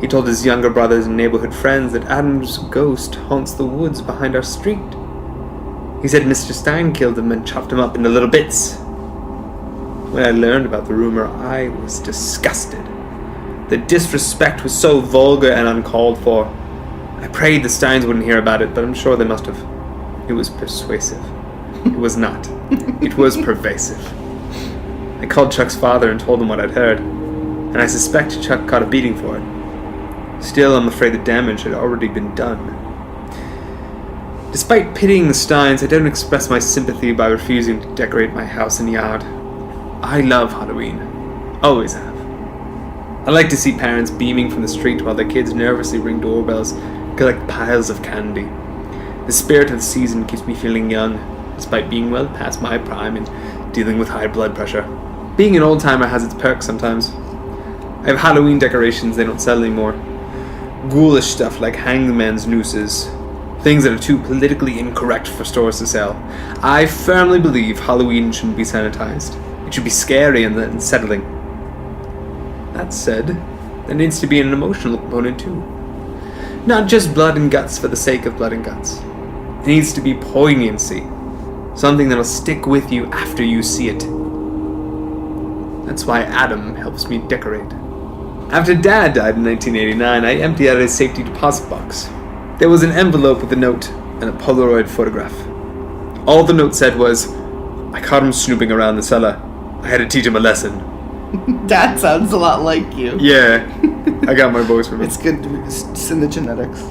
He told his younger brothers and neighborhood friends that Adam's ghost haunts the woods behind our street. He said Mr. Stein killed him and chopped him up into little bits. When I learned about the rumor, I was disgusted. The disrespect was so vulgar and uncalled for. I prayed the Steins wouldn't hear about it, but I'm sure they must have. It was persuasive. It was not. It was pervasive. I called Chuck's father and told him what I'd heard, and I suspect Chuck caught a beating for it. Still, I'm afraid the damage had already been done. Despite pitying the Steins, I don't express my sympathy by refusing to decorate my house and yard. I love Halloween. Always have. I like to see parents beaming from the street while their kids nervously ring doorbells, collect piles of candy. The spirit of the season keeps me feeling young, despite being well past my prime and dealing with high blood pressure. Being an old-timer has its perks sometimes. I have Halloween decorations they don't sell anymore. Ghoulish stuff like hangman's nooses. Things that are too politically incorrect for stores to sell. I firmly believe Halloween shouldn't be sanitized. It should be scary and unsettling. That said, there needs to be an emotional component too. Not just blood and guts for the sake of blood and guts. There needs to be poignancy. Something that'll stick with you after you see it. That's why Adam helps me decorate. After Dad died in 1989, I emptied out his safety deposit box. There was an envelope with a note and a Polaroid photograph. All the note said was, I caught him snooping around the cellar. I had to teach him a lesson. That sounds a lot like you. Yeah, I got my voice from it. It's good. It's in the genetics.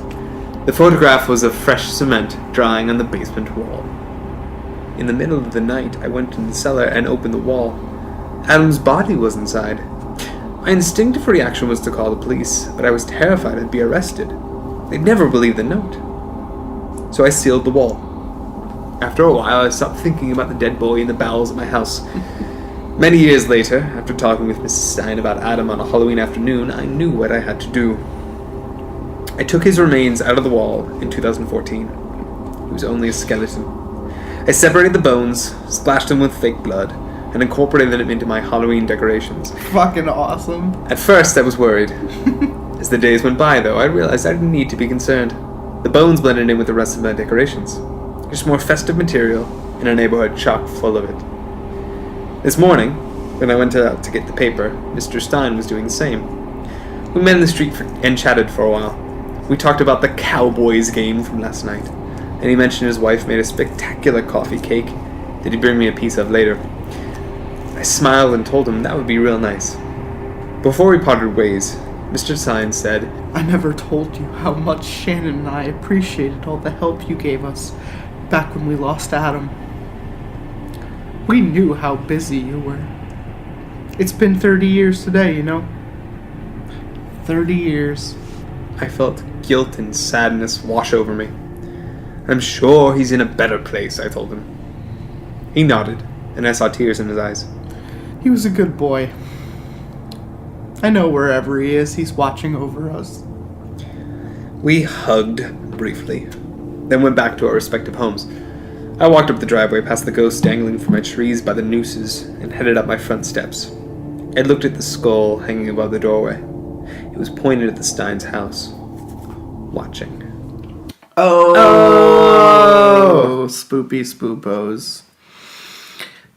The photograph was of fresh cement drying on the basement wall. In the middle of the night, I went in the cellar and opened the wall. Adam's body was inside. My instinctive reaction was to call the police, but I was terrified I'd be arrested. They'd never believe the note. So I sealed the wall. After a while, I stopped thinking about the dead boy in the bowels of my house. Many years later, after talking with Mrs. Stein about Adam on a Halloween afternoon, I knew what I had to do. I took his remains out of the wall in 2014. He was only a skeleton. I separated the bones, splashed them with fake blood, and incorporated them into my Halloween decorations. Fucking awesome. At first, I was worried. As the days went by, though, I realized I didn't need to be concerned. The bones blended in with the rest of my decorations. Just more festive material in a neighborhood chock full of it. This morning, when I went out to get the paper, Mr. Stein was doing the same. We met in the street and chatted for a while. We talked about the Cowboys game from last night, and he mentioned his wife made a spectacular coffee cake that he'd bring me a piece of later. I smiled and told him that would be real nice. Before we parted ways, Mr. Stein said, I never told you how much Shannon and I appreciated all the help you gave us back when we lost Adam. We knew how busy you were. It's been 30 years today, you know? 30 years. I felt guilt and sadness wash over me. I'm sure he's in a better place, I told him. He nodded, and I saw tears in his eyes. He was a good boy. I know wherever he is, he's watching over us. We hugged briefly, then went back to our respective homes. I walked up the driveway past the ghost dangling from my trees by the nooses and headed up my front steps. I looked at the skull hanging above the doorway. It was pointed at the Stein's house. Watching. Oh! Spoopy spoopos.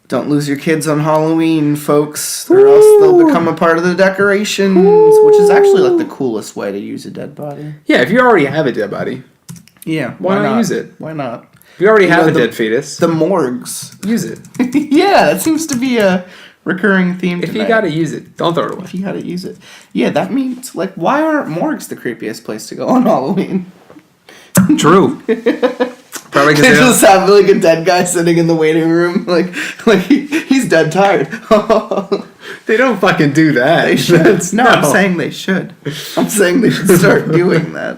Don't lose your kids on Halloween, folks, or else they'll become a part of the decorations, which is actually like the coolest way to use a dead body. Yeah, if you already have a dead body. Yeah, why not use it? Why not? If you already have a dead fetus. The morgues. Use it. Yeah, that seems to be a recurring theme If tonight. you gotta use it, don't throw it away. If you gotta use it. Yeah, that means, like, why aren't morgues the creepiest place to go on Halloween? True. Probably because they just have like a dead guy sitting in the waiting room, like he's dead tired. They don't fucking do that. They should. No, I'm saying they should. I'm saying they should start doing that.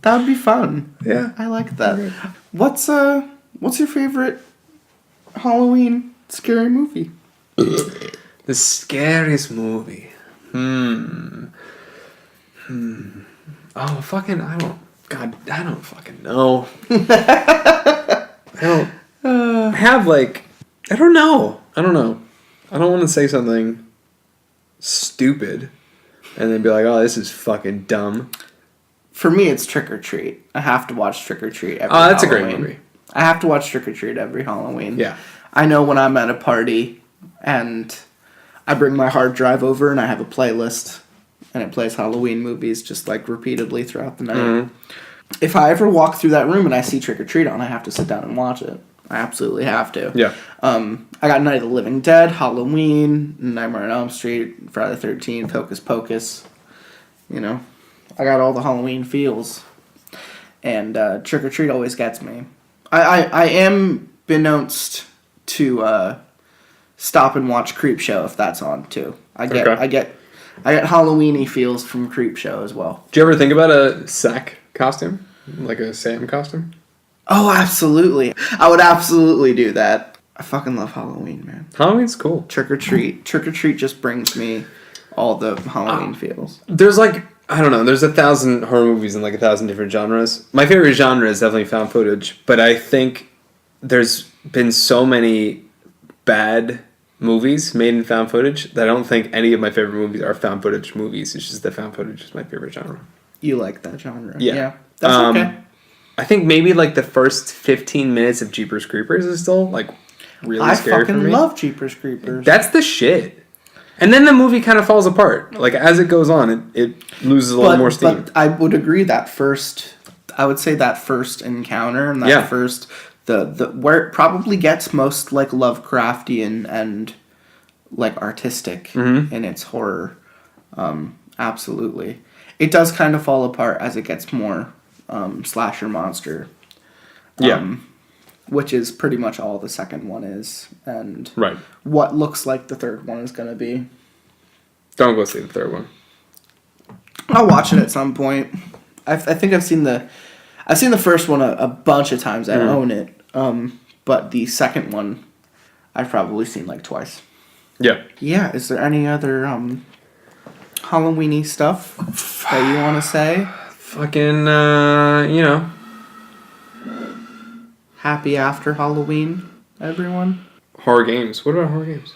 That would be fun. Yeah, I like that. What's your favorite Halloween scary movie? The scariest movie. Oh, fucking, I don't fucking know. I have, like, I don't know. I don't want to say something stupid and then be like, oh, this is fucking dumb. For me, it's Trick or Treat. I have to watch Trick or Treat every Oh, that's Halloween. a great movie. I have to watch Trick or Treat every Halloween. Yeah. I know when I'm at a party and I bring my hard drive over and I have a playlist and it plays Halloween movies just like repeatedly throughout the night. Mm-hmm. If I ever walk through that room and I see Trick or Treat on, I have to sit down and watch it. I absolutely have to. Yeah. I got Night of the Living Dead, Halloween, Nightmare on Elm Street, Friday the 13th, Hocus Pocus. You know, I got all the Halloween feels. And Trick or Treat always gets me. I am beknownst to stop and watch Creepshow if that's on too. I get Halloween-y feels from Creepshow as well. Do you ever think about a sack costume? Like a Sam costume? Oh, absolutely. I would absolutely do that. I fucking love Halloween, man. Halloween's cool. Trick or Treat. Trick or Treat just brings me all the Halloween feels. There's like, I don't know, there's 1,000 horror movies in like 1,000 different genres. My favorite genre is definitely found footage, but I think there's been so many bad movies made in found footage that I don't think any of my favorite movies are found footage movies. It's just that found footage is my favorite genre. You like that genre? Yeah. That's okay. I think maybe like the first 15 minutes of Jeepers Creepers is still like really scary for me. I fucking love Jeepers Creepers. That's the shit. And then the movie kind of falls apart. Like as it goes on, it loses a little more steam. But I would agree that I would say that first encounter and that first the where it probably gets most like Lovecraftian and like artistic in its horror. Absolutely. It does kind of fall apart as it gets more slasher monster. Which is pretty much all the second one is, and what looks like the third one is going to be. Don't go see the third one. I'll watch it at some point. I think I've seen the first one a bunch of times. I own it, but the second one I've probably seen like twice. Yeah. Yeah. Is there any other Halloween-y stuff that you want to say? Fucking, Happy after Halloween, everyone. Horror games. What about horror games?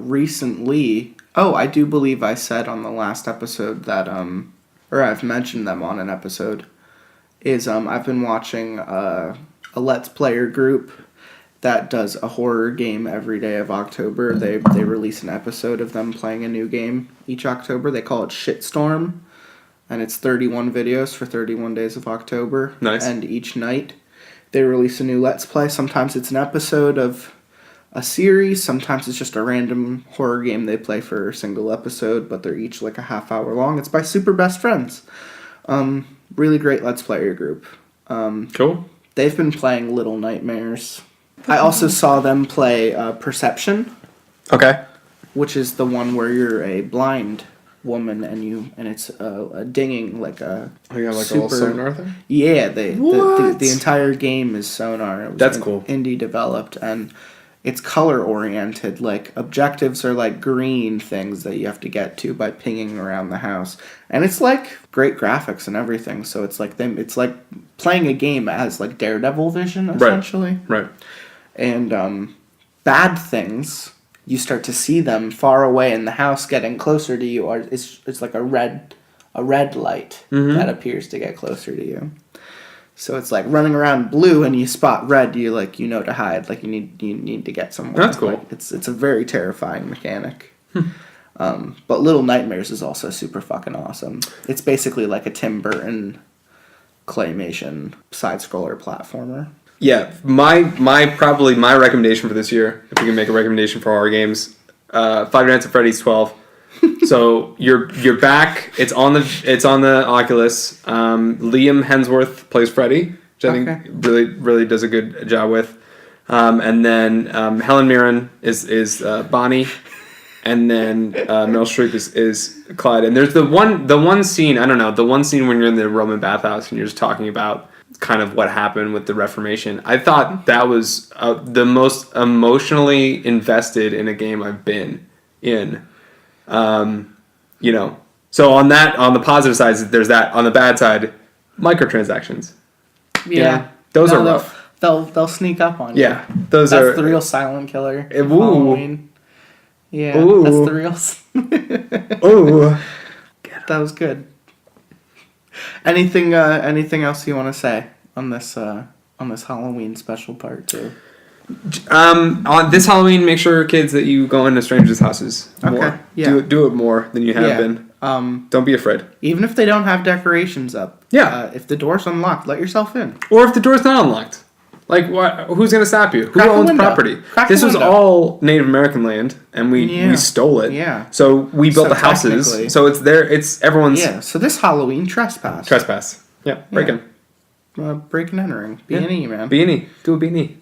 Recently, I do believe I said on the last episode that, or I've mentioned them on an episode, is I've been watching a Let's Player group that does a horror game every day of October. They release an episode of them playing a new game each October. They call it Shitstorm, and it's 31 videos for 31 days of October. Nice. And each night they release a new Let's Play. Sometimes it's an episode of a series. Sometimes it's just a random horror game they play for a single episode, but they're each like a half hour long. It's by Super Best Friends. Really great Let's Player group. Cool. They've been playing Little Nightmares. I also saw them play Perception. Okay. Which is the one where you're a blind woman and it's a dinging like a like a little sonar thing? Yeah, the entire game is sonar. That's cool. Indie developed, and it's color oriented. Like objectives are like green things that you have to get to by pinging around the house, and it's like great graphics and everything. So it's like playing a game as like Daredevil vision essentially. Right. And bad things, you start to see them far away in the house getting closer to you, or it's like a red light that appears to get closer to you. So it's like running around blue and you spot red, you know to hide, like you need to get somewhere. That's cool. Like, it's a very terrifying mechanic. But Little Nightmares is also super fucking awesome. It's basically like a Tim Burton claymation side scroller platformer. Yeah, my recommendation for this year, if we can make a recommendation for horror games, Five Nights at Freddy's 12. So you're back. It's on the Oculus. Liam Hemsworth plays Freddy, which I think really does a good job with. And then Helen Mirren is Bonnie, and then Meryl Streep is Clyde. And there's the one scene, I don't know, the one scene when you're in the Roman bathhouse and you're just talking about kind of what happened with the Reformation. I thought that was the most emotionally invested in a game I've been in. So on the positive side, there's that. On the bad side, microtransactions. Yeah. Those are rough. They'll sneak up on you. Yeah, that's the real silent killer. Ooh. Halloween. Yeah, Ooh. that's the real. Ooh. That was good. Anything else you want to say on this Halloween special part 2? On this Halloween, make sure, kids, that you go into strangers' houses more. Okay, yeah. Do it more than you have been. Don't be afraid. Even if they don't have decorations up. Yeah. If the door's unlocked, let yourself in. Or if the door's not unlocked. Like, what? Who's going to stop you? Who Crack the owns window. property? Crack the This was window. all Native American land, and we stole it. Yeah. So we built So the houses. technically- So it's there. It's everyone's Yeah, so this Halloween, trespass. trespass. Yeah, break in. Break and entering. B&E, man. B&E. Do a B&E.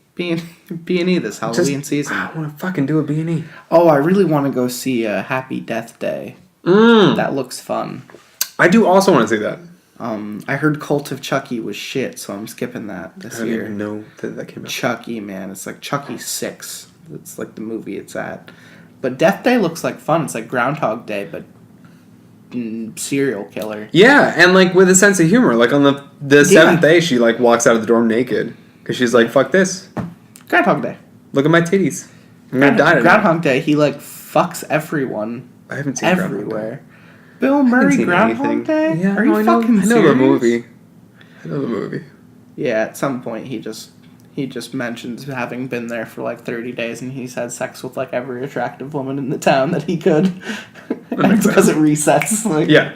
B&E this Halloween season. I want to fucking do a B&E. Oh, I really want to go see Happy Death Day. That looks fun. I do also want to see that. I heard Cult of Chucky was shit, so I'm skipping that this I didn't year. even know that came out. Chucky, man. It's like Chucky 6. It's like the movie it's at. But Death Day looks like fun. It's like Groundhog Day, but serial killer. Yeah, and like with a sense of humor. Like on the seventh day, she like walks out of the dorm naked because she's like, "Fuck this! Groundhog Day. Look at my titties. I'm gonna die tonight." Groundhog Day, he like fucks everyone. I haven't seen everywhere. Bill Murray, Groundhog Day? Yeah, Are you fucking serious? I know the movie. I know the movie. Yeah, at some point he just mentions having been there for like 30 days and he's had sex with like every attractive woman in the town that he could. And it's because it resets. Like. Yeah.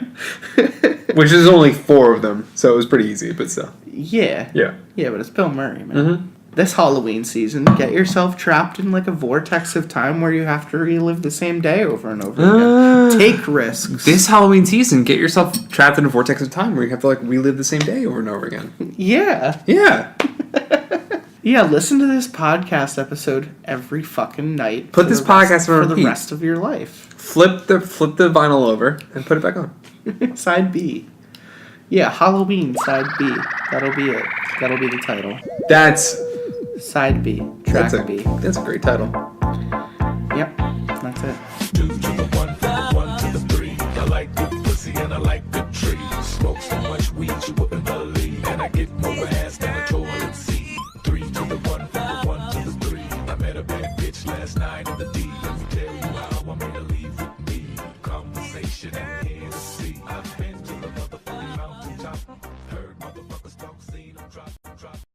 Which is only 4 of them, so it was pretty easy, but still. Yeah. Yeah. Yeah, but it's Bill Murray, man. Mm-hmm. This Halloween season, get yourself trapped in like a vortex of time where you have to relive the same day over and over again. Take risks. This Halloween season, get yourself trapped in a vortex of time where you have to like relive the same day over and over again. Yeah. Yeah. Yeah, listen to this podcast episode every fucking night. Put this podcast on for the repeat. rest of your life. Flip the vinyl over and put it back on. Side B. Yeah, Halloween Side B. That'll be it. That'll be the title. That's Side B. Track B. That's a great title. Yep. That's it. 2 to the 1, 1 to the 3. I like good pussy and I like good trees. Smoke so much weed you wouldn't believe, and I get more